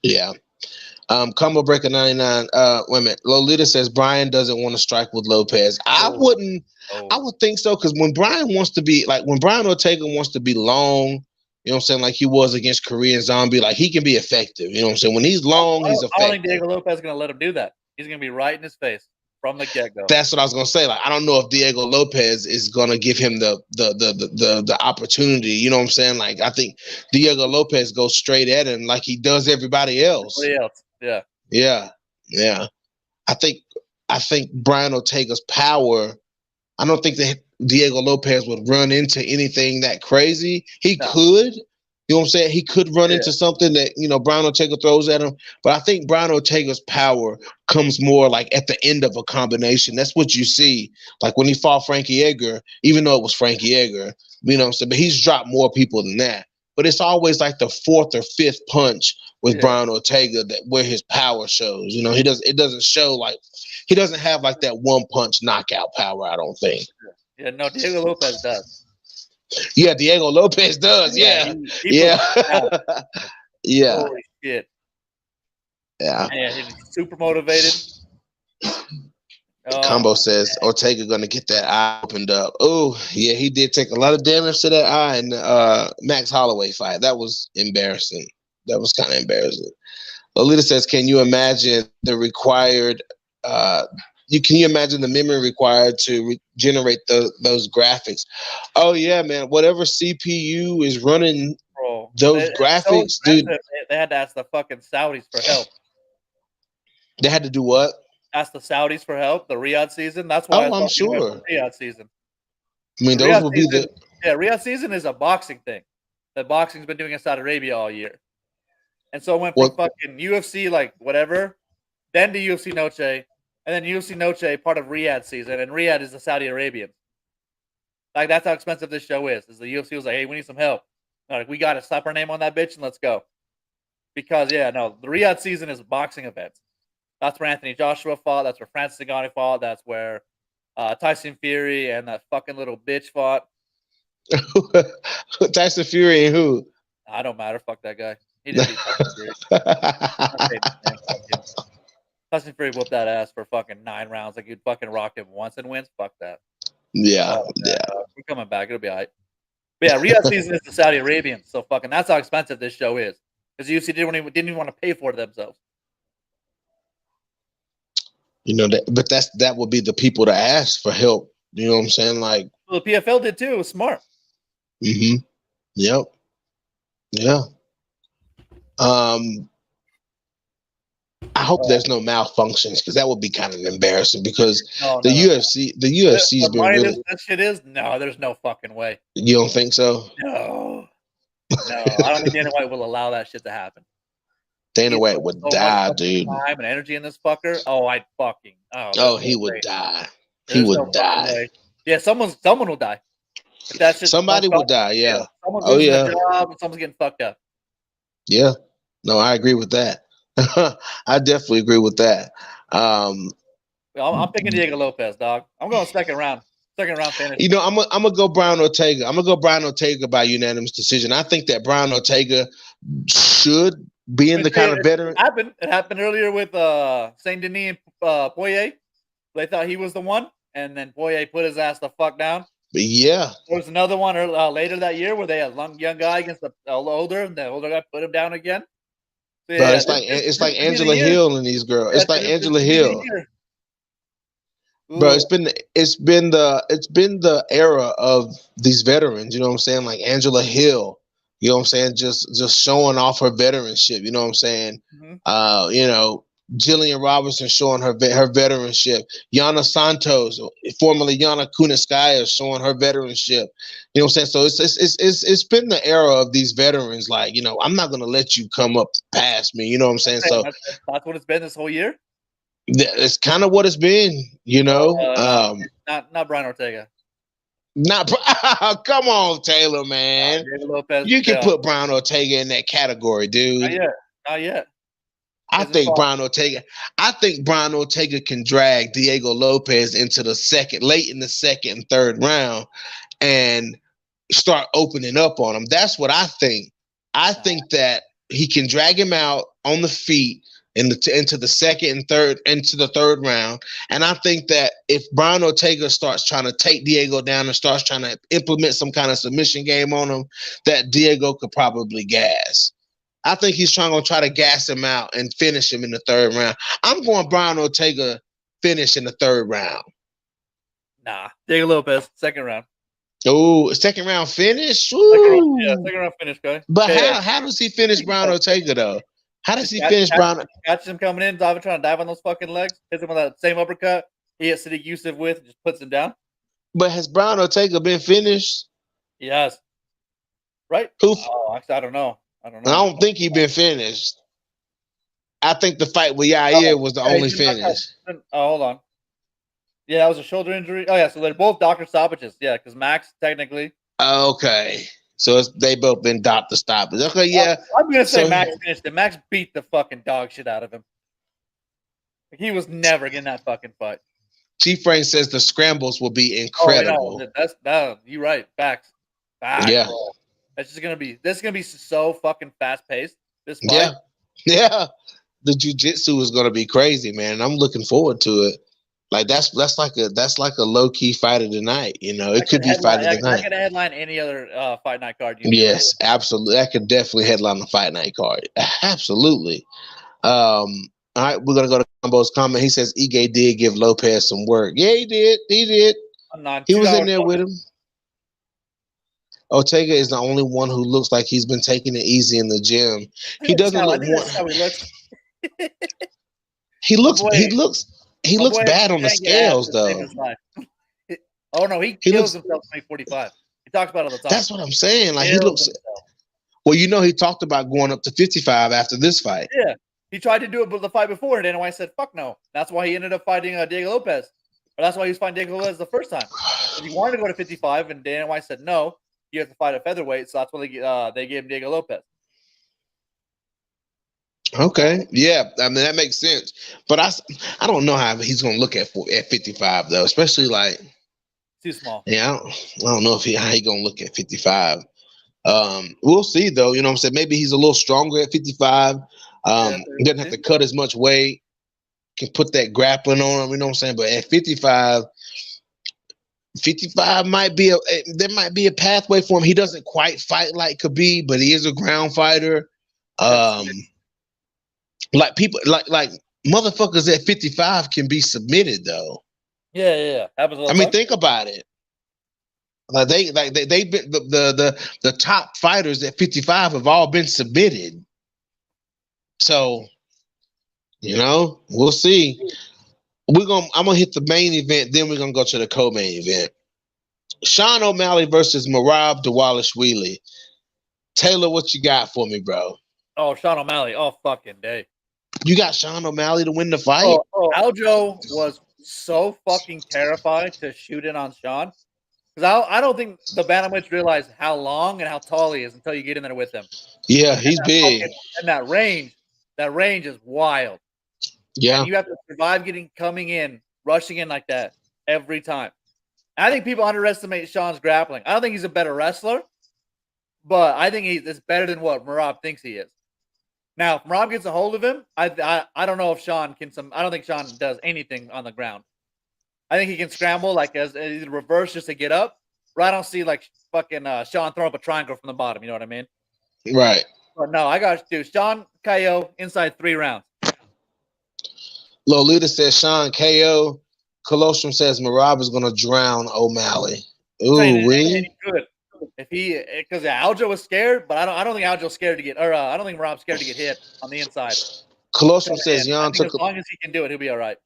Speaker 1: Yeah. Combo Breaker 99. Wait a minute. Lolita says Brian doesn't want to strike with Lopez. I would think so, because when Brian Ortega wants to be long, you know what I'm saying, like he was against Korean Zombie, like he can be effective. You know what I'm saying? When he's long, he's effective.
Speaker 2: I don't think Diego Lopez is gonna let him do that. He's gonna be right in his face. from the get-go.
Speaker 1: That's what I was gonna say. Like, I don't know if Diego Lopez is gonna give him the opportunity. You know what I'm saying? Like, I think Diego Lopez goes straight at him like he does everybody else.
Speaker 2: Everybody else. Yeah.
Speaker 1: Yeah, yeah. I think Brian Ortega's power. I don't think that Diego Lopez would run into anything that crazy. He
Speaker 2: No.
Speaker 1: could, you know what I'm saying? He could run
Speaker 2: Yeah.
Speaker 1: into something that, Brian Ortega throws at him. But I think Brian Ortega's power comes more like at the end of a combination. That's what you see. Like when he fought Frankie Edgar, even though it was Frankie Edgar, you know what I'm saying? But he's dropped more people than that. But it's always like the fourth or fifth punch with Brian Ortega that where his power shows. You know, it doesn't show like he doesn't have like that one punch knockout power, I don't think.
Speaker 2: Yeah, no, Diego Lopez does.
Speaker 1: Yeah, Diego Lopez does. Yeah.
Speaker 2: He
Speaker 1: Yeah.
Speaker 2: Holy shit.
Speaker 1: Yeah.
Speaker 2: Man, he's super motivated.
Speaker 1: Combo says Ortega gonna get that eye opened up. Oh, yeah, he did take a lot of damage to that eye in the Max Holloway fight. That was embarrassing. That was kind of embarrassing. Lolita says, can you imagine the required can you imagine the memory required to generate those graphics? Oh yeah, man. Whatever CPU is running those graphics,
Speaker 2: so
Speaker 1: dude.
Speaker 2: They had to ask the fucking Saudis for help.
Speaker 1: They had to do what?
Speaker 2: Ask the Saudis for help. The Riyadh season. That's why.
Speaker 1: I'm sure.
Speaker 2: Riyadh season.
Speaker 1: I mean, those will be the.
Speaker 2: Yeah, Riyadh season is a boxing thing that boxing's been doing in Saudi Arabia all year, and so it went from fucking UFC like whatever, then to UFC Noche, and then UFC Noche part of Riyadh season, and Riyadh is the Saudi Arabian. Like that's how expensive this show is. Is the UFC was like, hey, we need some help. Like we got to slap our name on that bitch and let's go. Because the Riyadh season is boxing events. That's where Anthony Joshua fought. That's where Francis Ngannou fought. That's where Tyson Fury and that fucking little bitch fought.
Speaker 1: Tyson Fury and who?
Speaker 2: I don't matter. Fuck that guy. He didn't beat Tyson Fury. Tyson Fury whooped that ass for fucking 9 rounds. Like you'd fucking rock him once and wins. Fuck that.
Speaker 1: Yeah.
Speaker 2: We're coming back. It'll be all right. But yeah, Riyadh season is the Saudi Arabians. So fucking that's how expensive this show is. Because UFC didn't even want to pay for it themselves.
Speaker 1: You know but that would be the people to ask for help. You know what I'm saying? Like,
Speaker 2: well, the PFL did too. It was smart.
Speaker 1: Mm-hmm. Yep. Yeah. I hope there's no malfunctions because that would be kind of embarrassing because UFC's been really.
Speaker 2: That shit is there's no fucking way.
Speaker 1: You don't think so?
Speaker 2: No, I don't think Dana White will allow that shit to happen.
Speaker 1: Dana White would die, dude.
Speaker 2: Time and energy in this fucker. Oh, I'd fucking.
Speaker 1: He would die. He would die.
Speaker 2: Yeah, someone will die. If that's just
Speaker 1: somebody will die. Yeah.
Speaker 2: Someone's losing their job and someone's getting fucked up.
Speaker 1: Yeah. No, I agree with that. I definitely agree with that.
Speaker 2: I'm picking Diego Lopez, dog. I'm going second round finish.
Speaker 1: You know, I'm gonna go Brian Ortega. I'm gonna go Brian Ortega by unanimous decision. I think that Brian Ortega should be in the kind of veteran.
Speaker 2: It happened earlier with Saint Denis and Poirier. They thought he was the one, and then Poirier put his ass the fuck down.
Speaker 1: But yeah,
Speaker 2: there was another one later that year where they had a young guy against the older, and the older guy put him down again.
Speaker 1: So, yeah, it's like Angela Hill and these girls. It's like Angela Hill. Bro, it's been the era of these veterans, you know what I'm saying? Like Angela Hill, you know what I'm saying? Just showing off her veteranship, you know what I'm saying? Mm-hmm. Jillian Robertson showing her veteranship. Yana Santos, formerly Yana Kunitskaya, showing her veteranship. You know what I'm saying? So it's been the era of these veterans. Like, I'm not gonna let you come up past me. You know what I'm saying? So
Speaker 2: that's what it's been this whole year.
Speaker 1: It's kind of what it's been.
Speaker 2: Not Brian Ortega.
Speaker 1: Come on, Taylor, man. You can put Brian Ortega in that category, dude.
Speaker 2: Not yet.
Speaker 1: I think Brian Ortega can drag Diego Lopez into late in the second and third round and start opening up on him. That's what I think. I think that he can drag him out on the feet into the third round. And I think that if Brian Ortega starts trying to take Diego down and starts trying to implement some kind of submission game on him, that Diego could probably gas. I think he's trying to gas him out and finish him in the third round. I'm going Brian Ortega finish in the third round?
Speaker 2: Nah, Diego Lopez, second round.
Speaker 1: Oh, second round finish.
Speaker 2: Second round finish, guy.
Speaker 1: But
Speaker 2: KO.
Speaker 1: how does he finish Brown Ortega though? How does he finish Brown?
Speaker 2: Catches him coming in, trying to dive on those fucking legs, hits him with that same uppercut he hit Sadiq Yusuf with, and just puts him down.
Speaker 1: But has Brown Ortega been finished?
Speaker 2: Yes. Right?
Speaker 1: Who?
Speaker 2: Oh, actually, I don't know.
Speaker 1: I don't think he's been finished. I think the fight with Yair was the only finish.
Speaker 2: Oh, hold on. Yeah, that was a shoulder injury. Oh yeah, so they're both doctor stoppages. Yeah, because Max technically.
Speaker 1: Okay, so they both been doctor stoppages. Okay, yeah.
Speaker 2: I'm gonna say Max finished it. Max beat the fucking dog shit out of him. He was never getting that fucking fight.
Speaker 1: Chief Frank says the scrambles will be incredible.
Speaker 2: Oh, no, you're right. Facts.
Speaker 1: Yeah.
Speaker 2: Bro. This is gonna be so fucking fast paced. This fight.
Speaker 1: Yeah. The jiu-jitsu is gonna be crazy, man. I'm looking forward to it. Like that's like a low key fight of the night. You know, it could be fight of the night.
Speaker 2: That could headline any other fight night card.
Speaker 1: Yes, absolutely. That could definitely headline the fight night card. Absolutely. All right, we're gonna go to Combo's comment. He says Ige did give Lopez some work. Yeah, he did. He was in there with him. Ortega is the only one who looks like he's been taking it easy in the gym. He doesn't look one.
Speaker 2: How he looks.
Speaker 1: He looks bad on the scales though.
Speaker 2: Oh no, he kills himself in 45. He talks about it all the time.
Speaker 1: That's what I'm saying. Like he looks. Well, you know, he talked about going up to 55 after this fight.
Speaker 2: Yeah, he tried to do it with the fight before, and Dana White said, "Fuck no." That's why he ended up fighting Diego Lopez. Or that's why he was fighting Diego Lopez the first time. He wanted to go to 55, and Dana White said, "No, you have to fight at featherweight." So that's why they gave him Diego Lopez.
Speaker 1: Okay, yeah, I mean that makes sense, but I don't know how he's gonna look at 55 though, especially like
Speaker 2: too small.
Speaker 1: Yeah, I don't know how he gonna look at 55. We'll see though. You know what I'm saying? Maybe he's a little stronger at 55. Doesn't have to cut as much weight. Can put that grappling on him. You know what I'm saying? But at 55 might be there might be a pathway for him. He doesn't quite fight like Khabib, but he is a ground fighter. Like people like motherfuckers at 55 can be submitted though.
Speaker 2: Yeah.
Speaker 1: I mean, think about it. Like they've been the top fighters at 55 have all been submitted. So, you know, we'll see. I'm gonna hit the main event, then we're gonna go to the co-main event. Sean O'Malley versus Merab Dvalishvili. Taylor, what you got for me, bro?
Speaker 2: Oh, Sean O'Malley. Oh, fucking day.
Speaker 1: You got Sean O'Malley to win the fight?
Speaker 2: Aljo was so fucking terrified to shoot in on Sean. Because I don't think the bantamweights realize how long and how tall he is until you get in there with him.
Speaker 1: Yeah, he's big.
Speaker 2: And that range is wild.
Speaker 1: Yeah.
Speaker 2: And you have to survive coming in, rushing in like that every time. And I think people underestimate Sean's grappling. I don't think he's a better wrestler, but I think it's better than what Merab thinks he is. Now, if Merab gets a hold of him, I don't know if Sean can. I don't think Sean does anything on the ground. I think he can scramble like as reverse just to get up. But I don't see like fucking Sean throw up a triangle from the bottom. You know what I mean?
Speaker 1: Right.
Speaker 2: But no, I got to do Sean KO inside 3 rounds.
Speaker 1: Lolita says Sean KO. Colostrum says Merab is going to drown O'Malley. Ooh, we
Speaker 2: good. If because Aljo was scared, but I don't think Aljo's scared to get, or I don't think Merab's scared to get hit on the inside.
Speaker 1: Colostrum says Jan took.
Speaker 2: As long as he can do it, he'll be all right.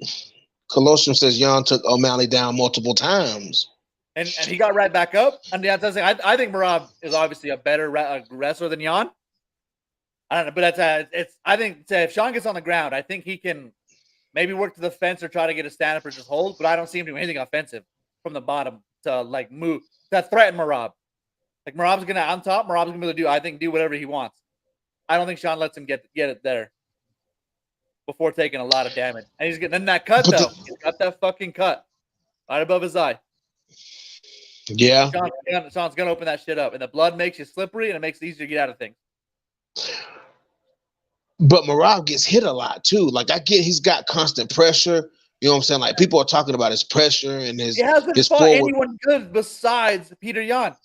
Speaker 1: Colostrum says Jan took O'Malley down multiple times,
Speaker 2: and he got right back up. And that's the thing. I think Merab is obviously a better wrestler than Jan. I don't know, but I think if Sean gets on the ground, I think he can maybe work to the fence or try to get a stand up or just hold. But I don't see him doing anything offensive from the bottom to like move to threaten Merab. Like Merab's gonna on top. Merab's gonna be able to do whatever he wants. I don't think Sean lets him get it there before taking a lot of damage. And he's getting in that cut though. He's got that fucking cut right above his eye.
Speaker 1: Yeah.
Speaker 2: Sean's gonna open that shit up, and the blood makes you slippery, and it makes it easier to get out of things.
Speaker 1: But Merab gets hit a lot too. Like he's got constant pressure. You know what I'm saying? Like people are talking about his pressure and his.
Speaker 2: He hasn't fought anyone good besides Peter Yan.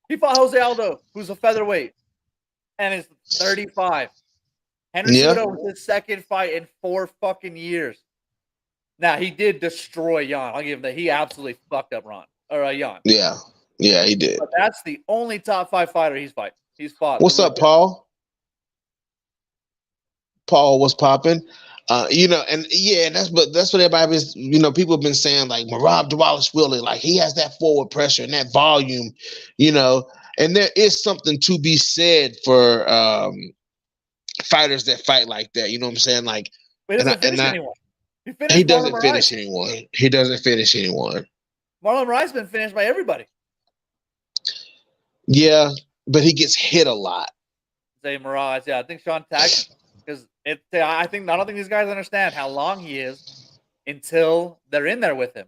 Speaker 2: He fought Jose Aldo, who's a featherweight, and is 35. Henry
Speaker 1: Yeah.
Speaker 2: Cejudo was his second fight in 4 fucking years. Now he did destroy Jan. I'll give him that. He absolutely fucked up Jan.
Speaker 1: Yeah. Yeah, he did.
Speaker 2: But that's the only top 5 fighter he's fought.
Speaker 1: What's up, Paul? Paul was popping. And yeah, that's what everybody is, people have been saying, like Merab Dvalishvili, like he has that forward pressure and that volume, and there is something to be said for fighters that fight like that. You know what I'm saying? Like,
Speaker 2: but he doesn't finish anyone.
Speaker 1: He doesn't finish anyone. He doesn't finish anyone.
Speaker 2: Marlon Moraes been finished by everybody.
Speaker 1: Yeah, but he gets hit a lot.
Speaker 2: Say Moraes, yeah, I think Sean tagged him because I don't think these guys understand how long he is until they're in there with him.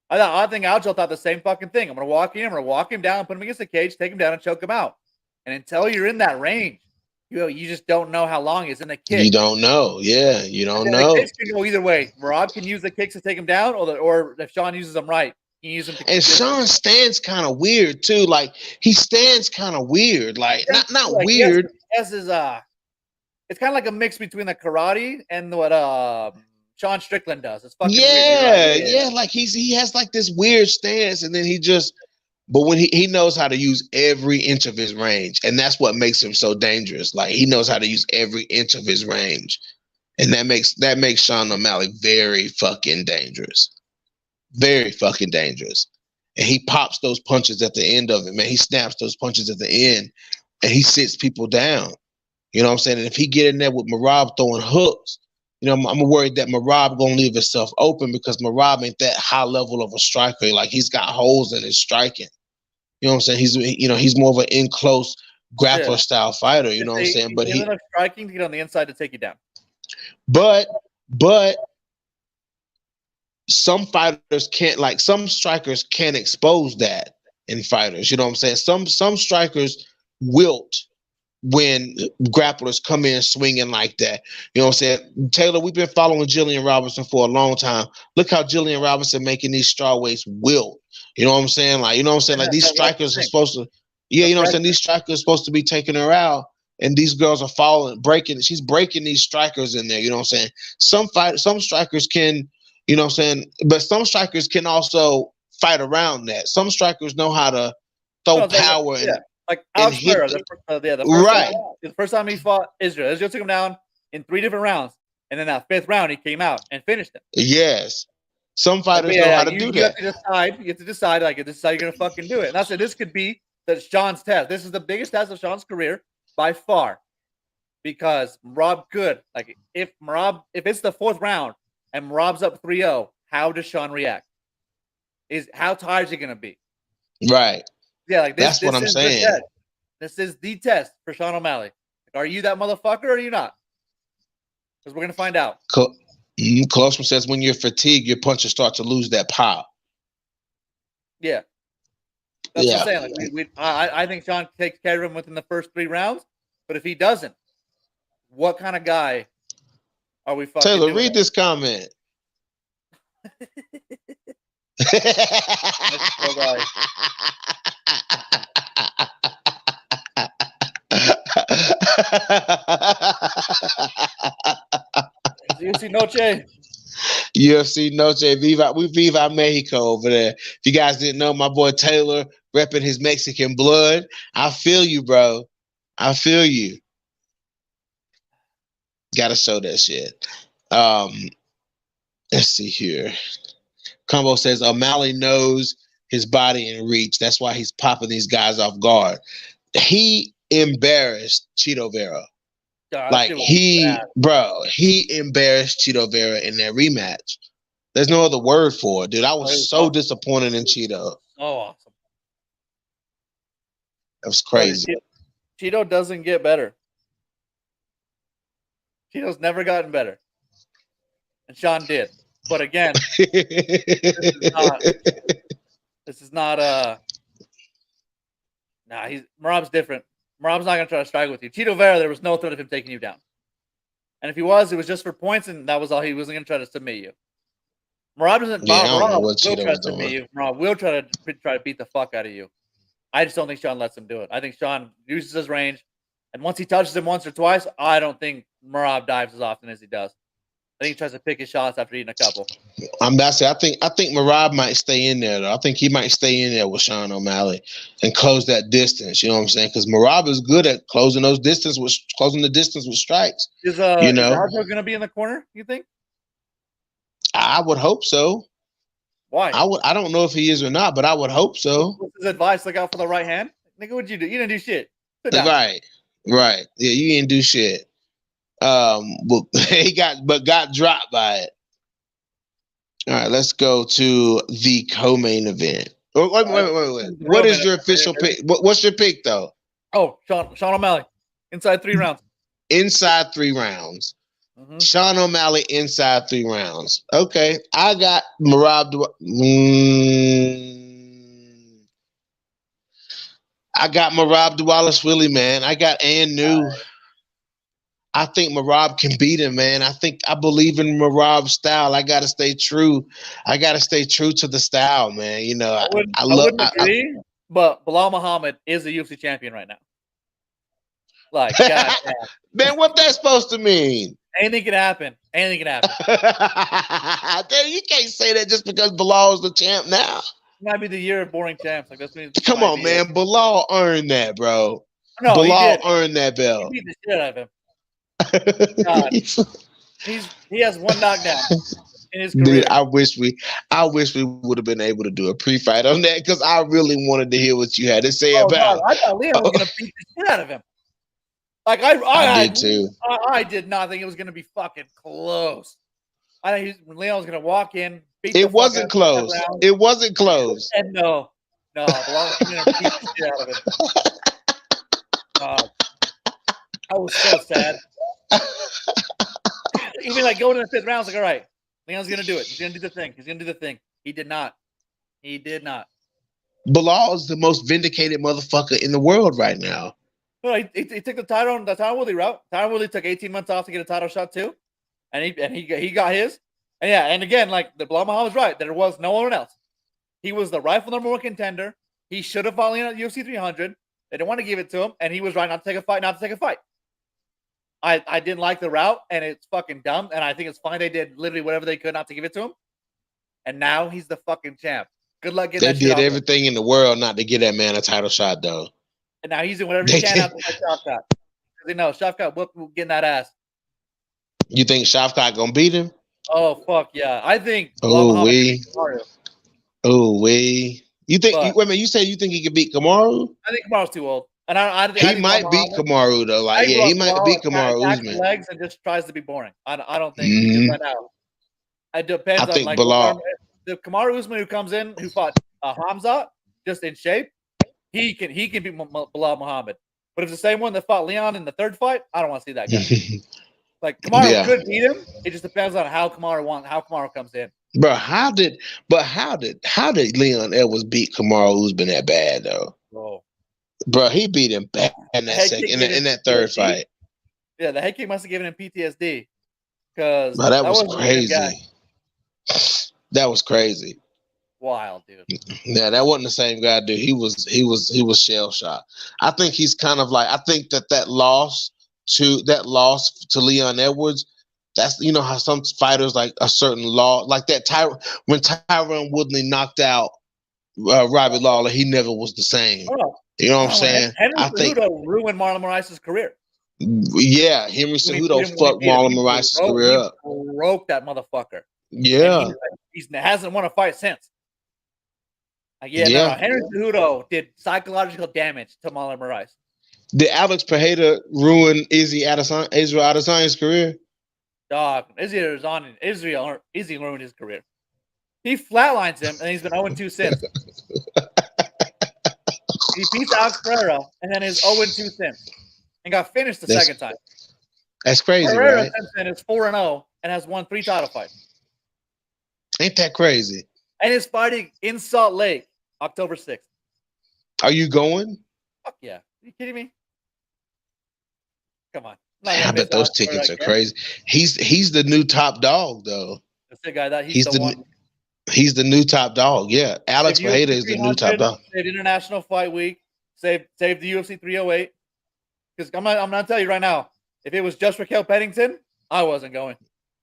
Speaker 2: I think Aljo thought the same fucking thing. I'm gonna walk him down, put him against the cage, take him down, and choke him out. And until you're in that range, you just don't know how long he's in the kick.
Speaker 1: You don't know, yeah, you don't know.
Speaker 2: The kicks can go either way. Merab can use the kicks to take him down, or if Sean uses them right, he can use them to.
Speaker 1: And Sean stands kind of weird too. Like he stands kind of weird, like not like, weird.
Speaker 2: Yes, it's kind of like a mix between the karate and what Sean Strickland does. It's fucking
Speaker 1: weird. Yeah. Like he has like this weird stance, and then but when he knows how to use every inch of his range, and that's what makes him so dangerous. Like he knows how to use every inch of his range, and that makes Sean O'Malley very fucking dangerous, very fucking dangerous. And he pops those punches at the end of it, man. He snaps those punches at the end, and he sits people down. You know what I'm saying? And if he get in there with Merab throwing hooks, I'm worried that Merab gonna leave himself open because Merab ain't that high level of a striker. Like he's got holes in his striking. You know what I'm saying? He's more of an in close grappler style fighter. You know what I'm saying? But
Speaker 2: he enough striking to get on the inside to take you down.
Speaker 1: But some fighters can't. Like some strikers can't expose that in fighters. You know what I'm saying? Some strikers wilt when grapplers come in swinging like that. You know what I'm saying? Taylor, we've been following Jillian Robinson for a long time. Look how Jillian Robinson making these strawweights wilt. You know what I'm saying? Like, you know what I'm saying? Like these strikers are supposed to, you know what I'm saying? These strikers are supposed to be taking her out, and these girls are she's breaking these strikers in there. You know what I'm saying? Some strikers can, you know what I'm saying? But some strikers can also fight around that. Some strikers know how to throw power and
Speaker 2: like Alex Pereira, the first time he fought Israel took him down in 3 different rounds, and then that 5th round he came out and finished him.
Speaker 1: Yes, some fighters know how to do that.
Speaker 2: You have to decide, like, this is how you're gonna fucking do it. And I said this could be Sean's test. This is the biggest test of Sean's career by far, because Merab could, like, if it's the 4th round and Merab's up 3-0, how does Sean react? How tired is he gonna be?
Speaker 1: Right.
Speaker 2: Yeah, like
Speaker 1: that's what I'm saying.
Speaker 2: This is the test for Sean O'Malley. Like, are you that motherfucker or are you not? Because we're gonna find out.
Speaker 1: Colossus says when you're fatigued, your punches start to lose that power.
Speaker 2: Yeah, that's what I'm saying. Like, I think Sean takes care of him within the first 3 rounds. But if he doesn't, what kind of guy are we fucking?
Speaker 1: Taylor, read this comment.
Speaker 2: UFC Noche.
Speaker 1: UFC Noche. Viva Mexico over there. If you guys didn't know, my boy Taylor repping his Mexican blood. I feel you, bro. I feel you. Gotta show that shit. Let's see here. Combo says O'Malley knows his body and reach. That's why he's popping these guys off guard. He embarrassed Chito Vera. Like he embarrassed Chito Vera in that rematch. There's no other word for it, dude. I was so disappointed in Chito.
Speaker 2: Oh, awesome.
Speaker 1: That was crazy.
Speaker 2: Chito doesn't get better. Chito's never gotten better. And Sean did. But again, this is not Merab's different. Merab's not gonna try to strike with you. Chito Vera, there was no threat of him taking you down. And if he was, it was just for points, and that was all. He wasn't gonna try to submit you. Merab doesn't. Merab will try to submit you. Merab will try to beat the fuck out of you. I just don't think Sean lets him do it. I think Sean uses his range, And once he touches him once or twice, I don't think Merab dives as often as he does. I think he tries to pick his shots after eating a couple.
Speaker 1: I'm not saying. I think Merab might stay in there though. I think he might stay in there with Sean O'Malley and close that distance. You know what I'm saying? Because Merab is good at closing the distance with strikes.
Speaker 2: Is
Speaker 1: you know,
Speaker 2: Aljo going to be in the corner? You think?
Speaker 1: I would hope so.
Speaker 2: Why?
Speaker 1: I don't know if he is or not, but I would hope so.
Speaker 2: What's his advice? Look out for the right hand. Nigga, what'd you do? You didn't do shit.
Speaker 1: Right. Yeah, you didn't do shit. But he got dropped by it. All right, let's go to the co-main event. Wait. What is your official pick? What's your pick though?
Speaker 2: Oh, Sean O'Malley, inside 3 rounds.
Speaker 1: Inside 3 rounds. Mm-hmm. Sean O'Malley inside 3 rounds. Okay, I got Merab. I got Merab Dvalishvili, man. I got Anu. I think Merab can beat him, man. I believe in Merab's style. I gotta stay true. I gotta stay true to the style, man. You know,
Speaker 2: I wouldn't agree, but Bilal Muhammad is a UFC champion right now. Like, God damn.
Speaker 1: Man, what that's supposed to mean?
Speaker 2: Anything can happen. Anything can happen.
Speaker 1: Damn, you can't say that just because Bilal is the champ now.
Speaker 2: It might be the year of boring champs. Like that's
Speaker 1: Come on, man. It. Bilal earned that, bro.
Speaker 2: No,
Speaker 1: Bilal earned that belt.
Speaker 2: He beat the shit out of him. God. He has 1 knockdown in his career.
Speaker 1: Dude, I wish we would have been able to do a pre-fight on that because I really wanted to hear what you had to say about.
Speaker 2: God, I thought Leon was gonna beat the shit out of him. Like I did too. I did not think it was gonna be fucking close. I think Leon was gonna walk in.
Speaker 1: It wasn't close. It wasn't close.
Speaker 2: And no, Bilal was gonna beat the shit out of him. I was so sad. Even like going to the 5th round, I was like, all right, Leon's gonna do it. He's gonna do the thing. He did not.
Speaker 1: Bilal is the most vindicated motherfucker in the world right now.
Speaker 2: No, he took the Tyron Woodley route. Tyron Woodley took 18 months off to get a title shot too, and he got his. And yeah, and again, like the Bilal Muhammad was right. There was no one else. He was the rightful #1 contender. He should have fought Leon at UFC 300. They didn't want to give it to him, and he was right not to take a fight. I didn't like the route, and it's fucking dumb. And I think it's fine. They did literally whatever they could not to give it to him. And now he's the fucking champ. Good luck getting that shit.
Speaker 1: They did everything in the world not to get that man a title shot, though.
Speaker 2: And now he's doing whatever he can after that Shavkat. Because they know Shavkat will getting that ass.
Speaker 1: You think Shavkat gonna beat him?
Speaker 2: Oh fuck yeah! I think.
Speaker 1: Oh we. You think? Wait a minute. You say you think he could beat Kamaru?
Speaker 2: I think Kamaru's too old. And
Speaker 1: he might beat Kamaru though. Like, yeah, he might beat Kamaru Usman.
Speaker 2: Legs and just tries to be boring. I don't think he can out. It depends on like the Kamaru Usman who comes in who fought Hamza just in shape. He can beat Bilal Muhammad. But if it's the same one that fought Leon in the 3rd fight, I don't want to see that guy. Like Kamaru could beat him. It just depends on how Kamaru comes in.
Speaker 1: Bro, how did Leon Edwards beat Kamaru Usman that bad though? Bro, he beat him bad in that 3rd fight.
Speaker 2: Yeah, the head kick must have given him PTSD. Because
Speaker 1: that was crazy. That was crazy.
Speaker 2: Wild, dude.
Speaker 1: Yeah, that wasn't the same guy, dude. He was shell shocked. I think he's kind of like that loss to Leon Edwards. That's how some fighters like a certain law like that. When Tyron Woodley knocked out Robbie Lawler, he never was the same. You know what I'm saying?
Speaker 2: I think ruined Marlon Moraes' career.
Speaker 1: Yeah, Henry Cejudo fucked Marlon Moraes' career up.
Speaker 2: Broke that motherfucker.
Speaker 1: Yeah,
Speaker 2: he hasn't won a fight since. Henry Cejudo did psychological damage to Marlon Moraes.
Speaker 1: Did Alex Pereira ruin Izzy Adesanya's career?
Speaker 2: Dog, Izzy ruined his career. He flatlines him, and he's been 0-2 since. He beats Alex Pereira, and then is 0-2 since, and got finished the second time.
Speaker 1: That's crazy,
Speaker 2: Pereira
Speaker 1: right?
Speaker 2: since then is 4-0 and has won 3 title fights.
Speaker 1: Ain't that crazy?
Speaker 2: And is fighting in Salt Lake, October 6th.
Speaker 1: Are you going?
Speaker 2: Fuck yeah! Are you kidding me? Come on.
Speaker 1: I bet those tickets are crazy. He's the new top dog, though.
Speaker 2: That's the guy that he's the one.
Speaker 1: He's the new top dog. Yeah, Alex Pereira is the new top dog.
Speaker 2: Saved International Fight Week. Saved the UFC 308. Because I'm gonna tell you right now, if it was just Raquel Pennington, I wasn't going.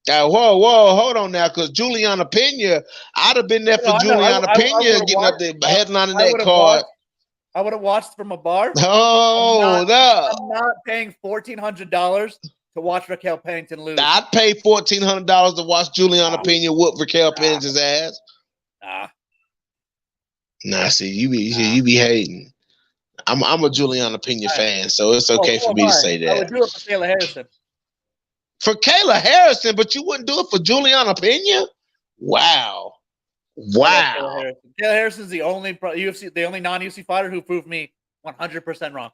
Speaker 1: Whoa, hold on now, because Juliana Pena, I'd have been there for
Speaker 2: I know.
Speaker 1: Juliana
Speaker 2: I would
Speaker 1: Pena
Speaker 2: have
Speaker 1: getting up
Speaker 2: watched.
Speaker 1: there headlining
Speaker 2: I
Speaker 1: that
Speaker 2: would have
Speaker 1: card.
Speaker 2: watched. I would have watched from a bar.
Speaker 1: Hold up.
Speaker 2: I'm not paying $1,400 to watch Raquel Pennington lose.
Speaker 1: I'd pay $1,400 to watch Juliana Pena whoop Raquel Pennington's ass. Nah, see, you be hating. I'm a Juliana Pena fan, so it's okay for me to say that.
Speaker 2: I would do it for Kayla Harrison.
Speaker 1: For Kayla Harrison, but you wouldn't do it for Juliana Pena? Wow.
Speaker 2: Kayla Harrison's the only non-UFC fighter who proved me 100% wrong.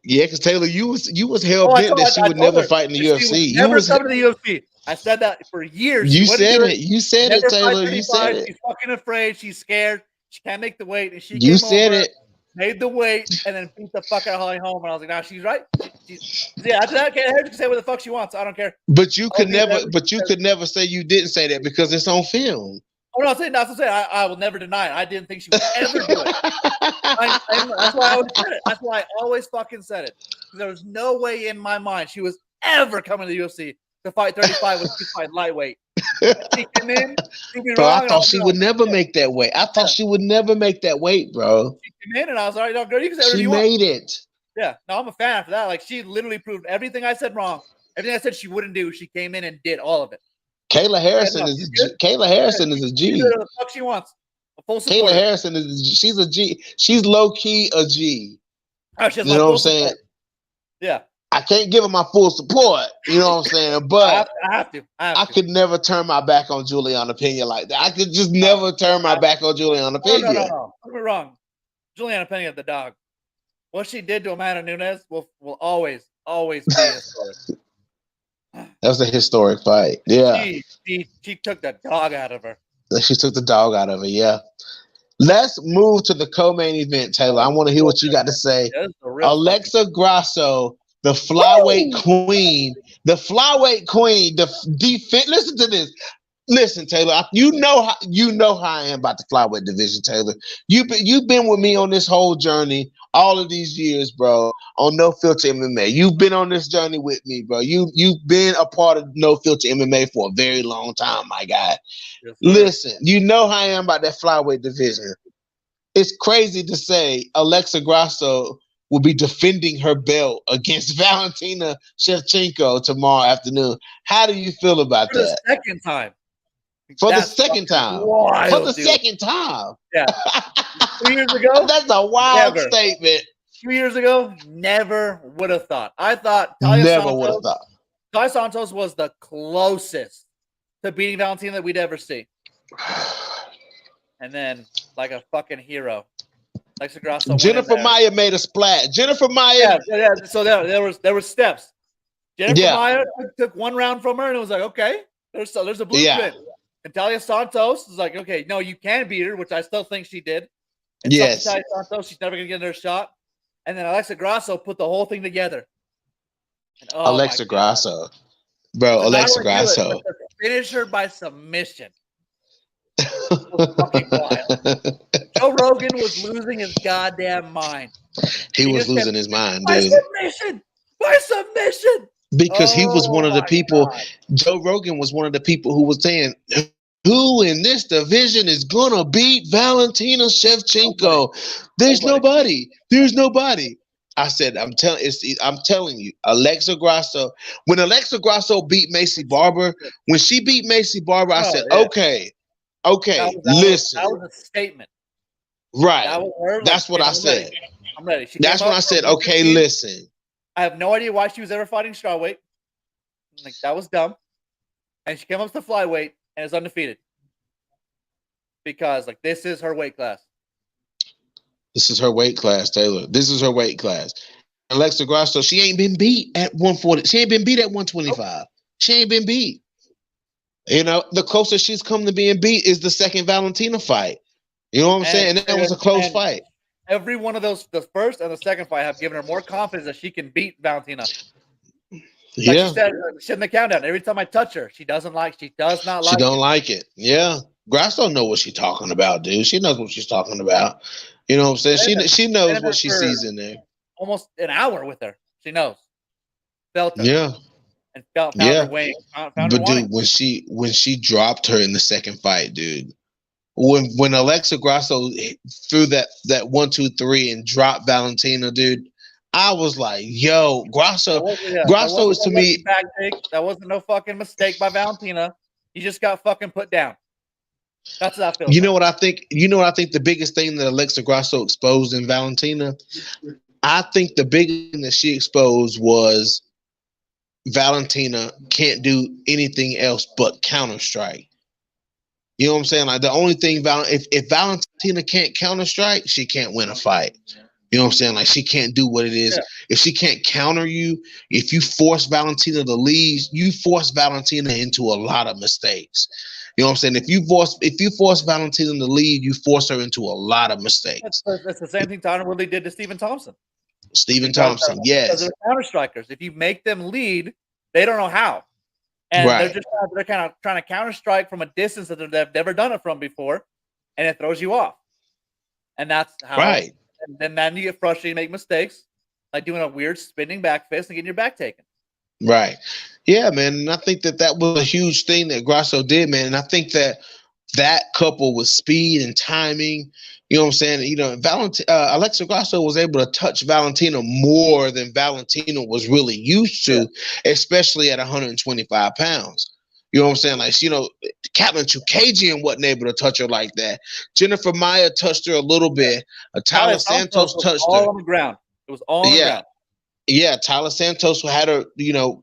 Speaker 1: Yeah, because Taylor, you was hell bent that she would never fight in the UFC.
Speaker 2: You was come to the UFC. I said that for years.
Speaker 1: You said it. You said it, Taylor. You said it.
Speaker 2: She's fucking afraid. She's scared. She can't make the weight, and she
Speaker 1: you said it.
Speaker 2: Made the weight, and then beat the fuck out of Holly Holm. And I was like, nah, she's right. Yeah, after that, Kayla Harrison can say what the fuck she wants. I don't care.
Speaker 1: But you could never. But you could never say you didn't say that because it's on film.
Speaker 2: Oh, no, that's what I'm saying. I will never deny it. I didn't think she would ever do it. That's why I always said it. That's why I always fucking said it. There was no way in my mind she was ever coming to the UFC to fight 35 when she fight lightweight. She came in,
Speaker 1: bro, I thought she would never make that weight. I thought she would never make that weight, bro.
Speaker 2: She came in and I was like, no, girl, you can say whatever you
Speaker 1: want. She made it.
Speaker 2: Yeah, no, I'm a fan after that. Like, she literally proved everything I said wrong. Everything I said she wouldn't do, she came in and did all of it.
Speaker 1: Kayla Harrison is a G.
Speaker 2: She the fuck she wants.
Speaker 1: Kayla Harrison she's a G. She's low key a G.
Speaker 2: Oh, you know what I'm saying? Yeah.
Speaker 1: I can't give her my full support. You know what I'm saying? But
Speaker 2: I have to.
Speaker 1: I could never turn my back on Juliana Pena like that. I could just never turn my back on Juliana Pena.
Speaker 2: No. Don't be wrong. Juliana Pena, the dog. What she did to Amanda Nunes will always be historic.
Speaker 1: That was a historic fight. Yeah.
Speaker 2: She took the dog out of her.
Speaker 1: She took the dog out of her, yeah. Let's move to the co-main event, Taylor. I want to hear what you got to say. Alexa Grasso, the flyweight queen. The flyweight queen. Listen to this. Listen, Taylor. You know how I am about the flyweight division, Taylor. You've been with me on this whole journey all of these years, bro. On No Filter MMA, you've been on this journey with me, bro. You've been a part of No Filter MMA for a very long time, my guy. Yes, listen, you know how I am about that flyweight division. It's crazy to say Alexa Grasso will be defending her belt against Valentina Shevchenko tomorrow afternoon. How do you feel about that?
Speaker 2: The second time.
Speaker 1: For the second time.
Speaker 2: Wild,
Speaker 1: for the second time.
Speaker 2: Yeah. 2 years ago?
Speaker 1: That's a wild statement.
Speaker 2: 2 years ago, never would have thought. I thought
Speaker 1: never would have thought.
Speaker 2: Taila Santos was the closest to beating Valentina that we'd ever see. And then, like a fucking hero, Alexa Grasso.
Speaker 1: Jennifer Maia made a splash. Jennifer Maia.
Speaker 2: Yeah. So there were steps. Jennifer Maia took one round from her and it was like, okay, there's a blueprint. Yeah. And Taila Santos is like, okay, no, you can beat her, which I still think she did. And
Speaker 1: yes.
Speaker 2: Taila Santos, she's never gonna get another shot. And then Alexa Grasso put the whole thing together.
Speaker 1: And, Alexa Grasso, bro, so Alexa Grasso.
Speaker 2: Finish her by submission. Fucking wild. Joe Rogan was losing his goddamn mind.
Speaker 1: He was losing his mind,
Speaker 2: by
Speaker 1: dude.
Speaker 2: By submission.
Speaker 1: Because he was one of the people. God. Joe Rogan was one of the people who was saying, "Who in this division is gonna beat Valentina Shevchenko? There's nobody. There's nobody." I said, I'm telling you, Alexa Grasso. When Alexa Grasso beat Macy Barber, when she beat Macy Barber, I said, okay, listen.
Speaker 2: That was a statement.
Speaker 1: Right. That's what I said.
Speaker 2: I'm ready.
Speaker 1: That's when I said, okay, listen.
Speaker 2: I have no idea why she was ever fighting strawweight. Like, that was dumb. And she came up to flyweight and is undefeated. Because, like, this is her weight class.
Speaker 1: This is her weight class, Taylor. This is her weight class. Alexa Grasso, she ain't been beat at 140. She ain't been beat at 125. Nope. She ain't been beat. You know, the closest she's come to being beat is the second Valentina fight. You know what I'm saying? And that was a close fight.
Speaker 2: Every one of those, the first and the second fight, have given her more confidence that she can beat Valentina. Like she said in the countdown, every time I touch her, she does not like it.
Speaker 1: She don't like it. Yeah. Grasso know what she's talking about, dude. She knows what she's talking about. You know what I'm saying? She knows what she sees in there.
Speaker 2: almost an hour with her. She knows, felt her,
Speaker 1: Yeah,
Speaker 2: and found her
Speaker 1: yeah.
Speaker 2: way, found her
Speaker 1: But
Speaker 2: wanting.
Speaker 1: dude, when she dropped her in the second fight, dude, when Alexa Grasso threw that 1-2-3 and dropped Valentina, dude, I was like, yo,
Speaker 2: That
Speaker 1: Grasso,
Speaker 2: wasn't yeah, that
Speaker 1: Grasso
Speaker 2: wasn't
Speaker 1: is
Speaker 2: no
Speaker 1: to
Speaker 2: lucky
Speaker 1: me.
Speaker 2: back take. That wasn't no fucking mistake by Valentina. He just got fucking put down. That's what that feels
Speaker 1: You know
Speaker 2: like.
Speaker 1: what I think? You know what I think the biggest thing that Alexa Grasso exposed in Valentina? I think the biggest thing that she exposed was Valentina can't do anything else but Counter Strike. You know what I'm saying? Like the only thing if Valentina can't Counter Strike, she can't win a fight. You know what I'm saying? Like she can't do what it is.
Speaker 2: Yeah,
Speaker 1: If she can't counter you, if you force Valentina to lead, you force Valentina into a lot of mistakes. You know what I'm saying? If you force Valentina to lead, you force her into a lot of mistakes.
Speaker 2: that's the same thing Tyron Woodley did to Stephen Thompson
Speaker 1: Stephen
Speaker 2: because
Speaker 1: Thompson,
Speaker 2: because
Speaker 1: yes.
Speaker 2: they're counter strikers. If you make them lead, they don't know how, and
Speaker 1: Right.
Speaker 2: they're kind of trying to counter strike from a distance that they've never done it from before, and it throws you off. And that's how.
Speaker 1: Right.
Speaker 2: And then you get frustrated, make mistakes, like doing a weird spinning back fist and getting your back taken.
Speaker 1: Right. Yeah, man. And I think that was a huge thing that Grasso did, man. And I think that coupled with speed and timing, you know what I'm saying? Alexa Grasso was able to touch Valentina more than Valentina was really used
Speaker 2: Yeah,
Speaker 1: to, especially at 125 pounds. You know what I'm saying? Like, Captain Chukagian wasn't able to touch her like that. Jennifer Maya touched her a little bit.
Speaker 2: Tyler
Speaker 1: Tyler
Speaker 2: Santos
Speaker 1: Santos
Speaker 2: was
Speaker 1: touched her.
Speaker 2: all on the ground. It was all on the
Speaker 1: Yeah,
Speaker 2: ground.
Speaker 1: yeah, Tyler Santos had her,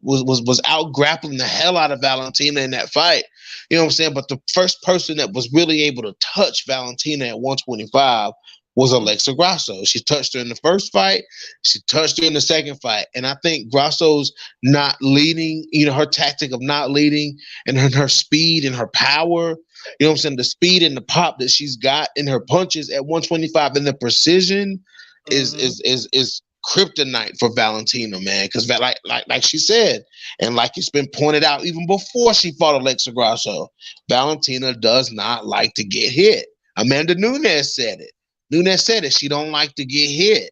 Speaker 1: was out grappling the hell out of Valentina in that fight. You know what I'm saying? But the first person that was really able to touch Valentina at 125 was
Speaker 2: Mhm.
Speaker 1: Alexa Grasso. She touched her in the first fight. She touched her in the second fight. And I think Grasso's not leading, her tactic of not leading and her speed and her power, you know what I'm saying? The speed and the pop that she's got in her punches at 125 and the precision is
Speaker 2: Mhm.
Speaker 1: is is is kryptonite for Valentina, man. Because like she said, and like it's been pointed out even before she fought Alexa Grasso, Valentina does not like to get hit. Amanda Nunes said it. Nunes said it. She don't like to get hit.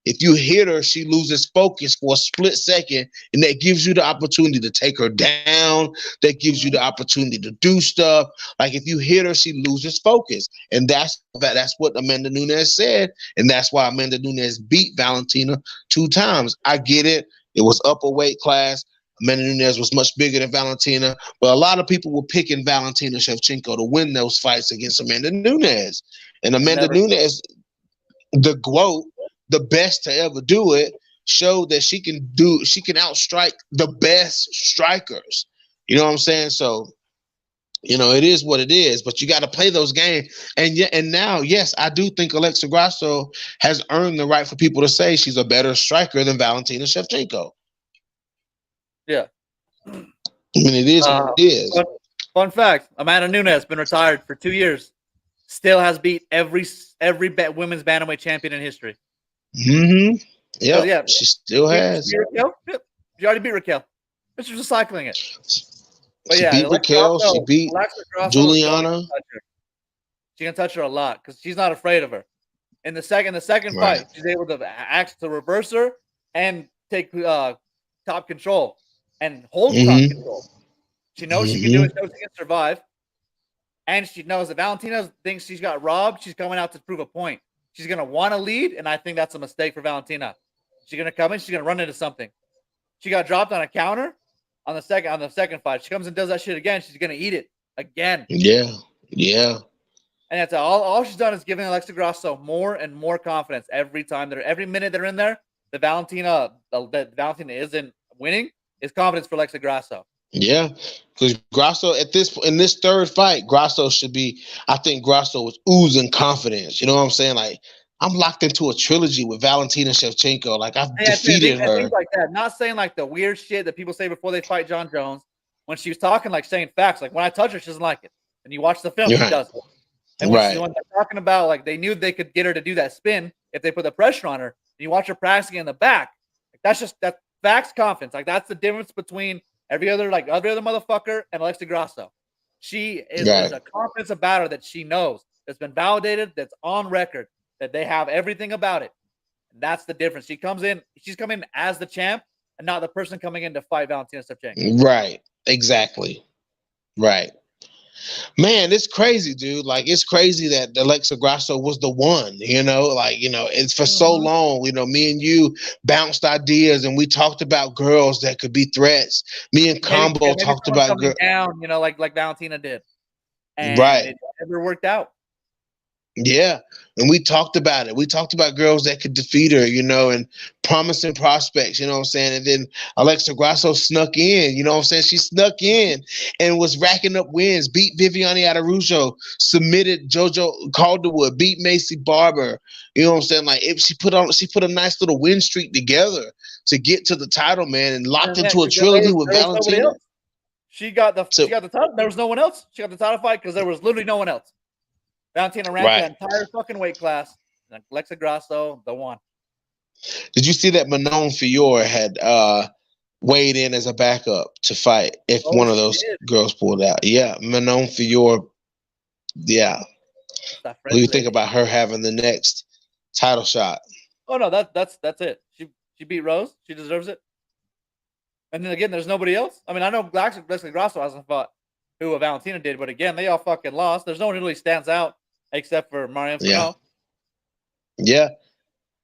Speaker 1: If you hit her, she loses focus for a split second, and that gives you the opportunity to take her down. That gives you the
Speaker 2: Mhm.
Speaker 1: opportunity to do stuff. Like if you hit her, she loses focus, and that's what Amanda Nunes said, and that's why Amanda Nunes beat Valentina 2 times. I get it; it was upper weight class. Amanda Nunes was much bigger than Valentina, but a lot of people were picking Valentina Shevchenko to win those fights against Amanda Nunes, and
Speaker 2: I
Speaker 1: Amanda
Speaker 2: never.
Speaker 1: Nunes, the GOAT, the best to ever do it, showed that she can outstrike the best strikers. You know what I'm saying? So, it is what it is, but you got to play those games. And now, yes, I do think Alexa Grasso has earned the right for people to say she's a better striker than Valentina Shevchenko.
Speaker 2: Yeah.
Speaker 1: I mean, it is what
Speaker 2: Uh,
Speaker 1: it is.
Speaker 2: fun, fun fact: Amanda Nunes been retired for 2 years. Still has beat every women's bantamweight champion in history.
Speaker 1: Mm-hmm.
Speaker 2: Because
Speaker 1: Yep,
Speaker 2: yeah,
Speaker 1: she still
Speaker 2: she
Speaker 1: has.
Speaker 2: beat Raquel. Yep. She already beat Raquel. It's just recycling it. But
Speaker 1: She
Speaker 2: yeah,
Speaker 1: beat Raquel. She beat
Speaker 2: Alexa Grasso is going to
Speaker 1: Juliana.
Speaker 2: touch her. She can touch her a lot because she's not afraid of her. In the second
Speaker 1: Right.
Speaker 2: fight, she's able to act to reverse her and take top control and hold top
Speaker 1: Mm-hmm.
Speaker 2: control. She knows she can do it.
Speaker 1: Mm-hmm.
Speaker 2: She knows she can survive, and she knows that Valentina thinks she's got robbed. She's coming out to prove a point. She's gonna want to lead, and I think that's a mistake for Valentina. She's gonna come in. She's gonna run into something. She got dropped on a counter on the second fight. She comes and does that shit again. She's gonna eat it again.
Speaker 1: Yeah. Yeah.
Speaker 2: And that's all she's done is giving Alexa Grasso more and more confidence every time. Every minute they're in there, the Valentina isn't winning is confidence for Alexa Grasso.
Speaker 1: Yeah, because Grasso in this third fight, Grasso should be. I think Grasso was oozing confidence. You know what I'm saying? Like I'm locked into a trilogy with Valentina Shevchenko. Like I've
Speaker 2: Yeah,
Speaker 1: defeated
Speaker 2: things
Speaker 1: her.
Speaker 2: like that. Not saying like the weird shit that people say before they fight John Jones. When she was talking, like saying facts, like when I touch her, she doesn't like it. And you watch the film, she
Speaker 1: Right,
Speaker 2: does. And
Speaker 1: right,
Speaker 2: when they're talking about like they knew they could get her to do that spin if they put the pressure on her, and you watch her practicing in the back, like that's facts confidence. Like that's the difference between every other motherfucker and Alexa Grasso. There's
Speaker 1: right.
Speaker 2: a confidence about her that she knows that's been validated, that's on record, that they have everything about it. That's the difference. She's coming as the champ and not the person coming in to fight Valentina Shevchenko.
Speaker 1: Right. Exactly. Right. Man, it's crazy, dude. Like, it's crazy that Alexa Grasso was the one, it's for so
Speaker 2: Mhm.
Speaker 1: long, me and you bounced ideas and we talked about girls that could be threats. Me and Combo
Speaker 2: Maybe
Speaker 1: talked
Speaker 2: someone
Speaker 1: about
Speaker 2: coming down, like Valentina did, and
Speaker 1: right.
Speaker 2: it never worked out.
Speaker 1: Yeah. And we talked about it. We talked about girls that could defeat her, and promising prospects, you know what I'm saying? And then Alexa Grasso snuck in, you know what I'm saying? She snuck in and was racking up wins, beat Viviane Araújo, submitted JoJo Calderwood, beat Macy Barber. You know what I'm saying? Like, if she put a nice little win streak together to get to the title, man, and locked
Speaker 2: And yeah,
Speaker 1: into a
Speaker 2: because there
Speaker 1: trilogy
Speaker 2: was,
Speaker 1: with
Speaker 2: there was nobody
Speaker 1: Valentina.
Speaker 2: else. She got the
Speaker 1: So
Speaker 2: title. There was no one else. She got the title fight because there was literally no one else. Valentina ran through
Speaker 1: right.
Speaker 2: that entire fucking weight class. And Alexa Grasso, the one.
Speaker 1: Did you see that Manon Fiore had weighed in as a backup to fight if
Speaker 2: Oh,
Speaker 1: one of
Speaker 2: she
Speaker 1: those
Speaker 2: did.
Speaker 1: girls pulled out? Yeah, Manon Fiore. Yeah.
Speaker 2: That's that
Speaker 1: What do
Speaker 2: French
Speaker 1: you think
Speaker 2: lady.
Speaker 1: about her having the next title shot?
Speaker 2: Oh no, that's it. She beat Rose. She deserves it. And then again, there's nobody else. I mean, I know Alexa Grasso hasn't fought who Valentina did, but again, they all fucking lost. There's no one who really stands out except for Marianne
Speaker 1: Yeah.
Speaker 2: Finau.
Speaker 1: Yeah.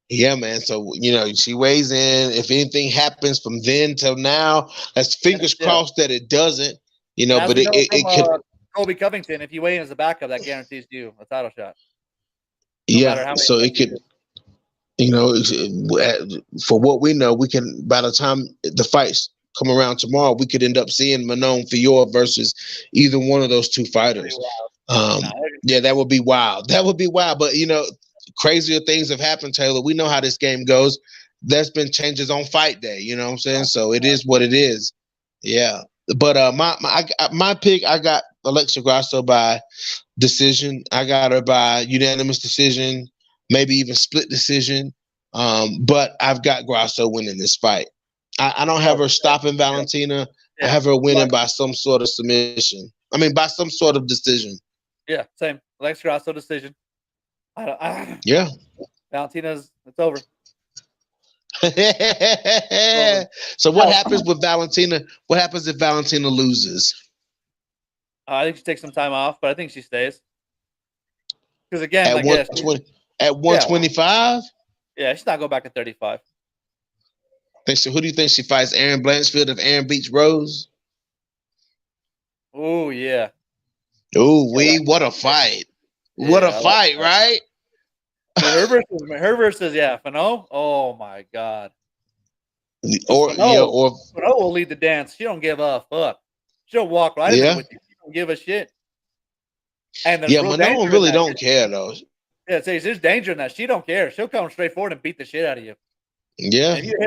Speaker 1: Yeah, man. So, she weighs in. If anything happens from then till now, let's fingers
Speaker 2: Yeah.
Speaker 1: crossed that it doesn't,
Speaker 2: And as
Speaker 1: but
Speaker 2: we know from
Speaker 1: it could.
Speaker 2: Colby Covington, if you weigh in as a backup, that guarantees you a title shot, no
Speaker 1: Yeah.
Speaker 2: matter how many
Speaker 1: So
Speaker 2: fights
Speaker 1: it
Speaker 2: you
Speaker 1: could,
Speaker 2: do.
Speaker 1: for what we know, we can, by the time the fights come around tomorrow, we could end up seeing Manon Fiore versus either one of those two fighters.
Speaker 2: Nah,
Speaker 1: Yeah, that would be wild. That would be wild. But crazier things have happened, Taylor. We know how this game goes. There's been changes on fight day. You know what I'm saying? So it is what it is. Yeah. But my pick, I got Alexa Grasso by decision. I got her by unanimous decision, maybe even split decision. But I've got Grasso winning this fight. I don't have her stopping Valentina. I
Speaker 2: yeah,
Speaker 1: have her winning by some sort of submission. I mean, by some sort of decision.
Speaker 2: yeah, same. Alexa Grasso decision.
Speaker 1: Yeah.
Speaker 2: Valentina's it's over.
Speaker 1: So what happens with Valentina? What happens if Valentina loses?
Speaker 2: I think she takes some time off, but I think she stays. Because again,
Speaker 1: At
Speaker 2: like yeah,
Speaker 1: 120, at 125?
Speaker 2: yeah, she's not going back to 35.
Speaker 1: So who do you think she fights? Aaron Blanchfield if Aaron beats Rose?
Speaker 2: Oh yeah.
Speaker 1: Oh,
Speaker 2: Yeah,
Speaker 1: what a fight. What a
Speaker 2: yeah,
Speaker 1: fight, right?
Speaker 2: dude, her versus Finau. Oh my god.
Speaker 1: Or yeah,
Speaker 2: Finau
Speaker 1: or
Speaker 2: will lead the dance. She don't give a fuck. She'll walk right in there
Speaker 1: yeah.
Speaker 2: with you. She don't give a shit. And there's
Speaker 1: Yeah,
Speaker 2: real
Speaker 1: Manon
Speaker 2: danger in
Speaker 1: really
Speaker 2: that.
Speaker 1: don't care though.
Speaker 2: Yeah, there's danger in that. She don't care. She'll come straight forward and beat the shit out of you.
Speaker 1: Yeah.
Speaker 2: And if you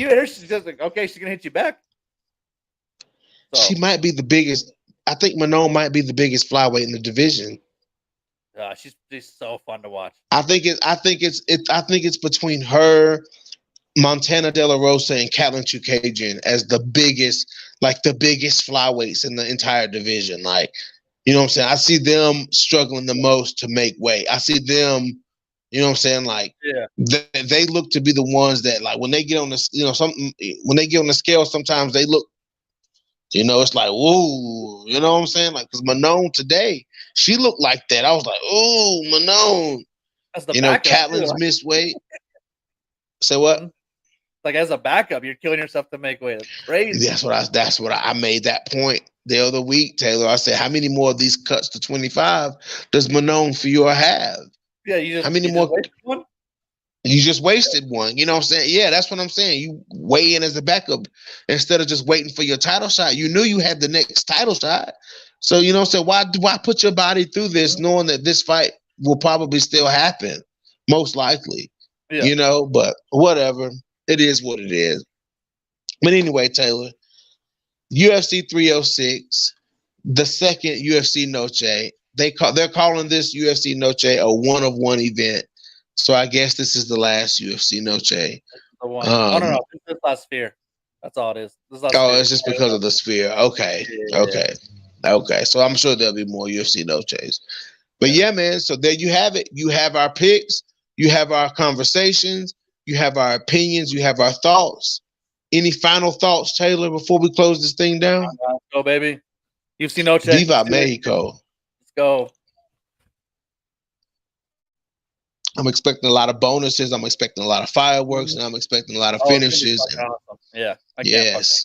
Speaker 2: hit her, she's just like, okay, she's gonna hit you back. So
Speaker 1: She might be the biggest. I think Manon might be the biggest flyweight in the division.
Speaker 2: she's so fun to watch.
Speaker 1: I think it's between her, Montana De La Rosa, and Catelyn Chukagian as the biggest flyweights in the entire division. Like, you know what I'm saying? I see them struggling the most to make weight. I see them, you know what I'm saying? Like,
Speaker 2: Yeah.
Speaker 1: they look to be the ones that, like, when they get on the, when they get on the scale, sometimes they look, it's like, whoa, you know what I'm saying? Like, because Manon today, she looked like that. I was like, oh, Manon.
Speaker 2: As the backup,
Speaker 1: Catelyn's missed weight. Say what?
Speaker 2: Like, as a backup, you're killing yourself to make weight. It's crazy.
Speaker 1: That's what I made that point the other week, Taylor. I said, how many more of these cuts to 25 does Manon Fiore have?
Speaker 2: Yeah,
Speaker 1: how many more?
Speaker 2: One?
Speaker 1: You just wasted one. You know what I'm saying? Yeah, that's what I'm saying. You weigh in as a backup instead of just waiting for your title shot. You knew you had the next title shot. So, you know what I'm saying? Why put your body through this knowing that this fight will probably still happen? Most likely.
Speaker 2: Yeah.
Speaker 1: But whatever. It is what it is. But anyway, Taylor, UFC 306, the second UFC Noche. They're calling this UFC Noche a one-of-one event. So I guess this is the last UFC Noche.
Speaker 2: The one. No. This last Sphere. That's all it is.
Speaker 1: It's just because of the Sphere. Okay.
Speaker 2: Yeah.
Speaker 1: Okay. So I'm sure there'll be more UFC Noches. But yeah, man. So there you have it. You have our picks. You have our conversations. You have our opinions. You have our thoughts. Any final thoughts, Taylor, before we close this thing down?
Speaker 2: Let's go, baby. UFC Noche.
Speaker 1: Viva Mexico.
Speaker 2: Let's go.
Speaker 1: I'm expecting a lot of bonuses. I'm expecting a lot of fireworks, and I'm expecting a lot of finishes.
Speaker 2: Awesome. Yeah.
Speaker 1: Yes.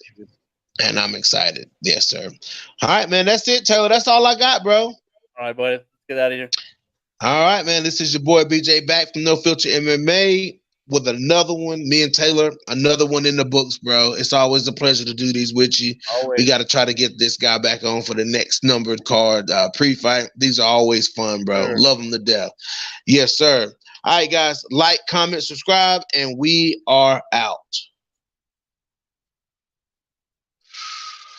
Speaker 1: And I'm excited. Yes, sir. All right, man. That's it, Taylor. That's all I got, bro.
Speaker 2: All right, boy. Let's get out of here.
Speaker 1: All right, man. This is your boy BJ back from No Filter MMA with another one. Me and Taylor, another one in the books, bro. It's always a pleasure to do these with you.
Speaker 2: Always.
Speaker 1: We got to try to get this guy back on for the next numbered card pre-fight. These are always fun, bro.
Speaker 2: Sure.
Speaker 1: Love them to death. Yes, sir. All right, guys. Like, comment, subscribe, and we are out.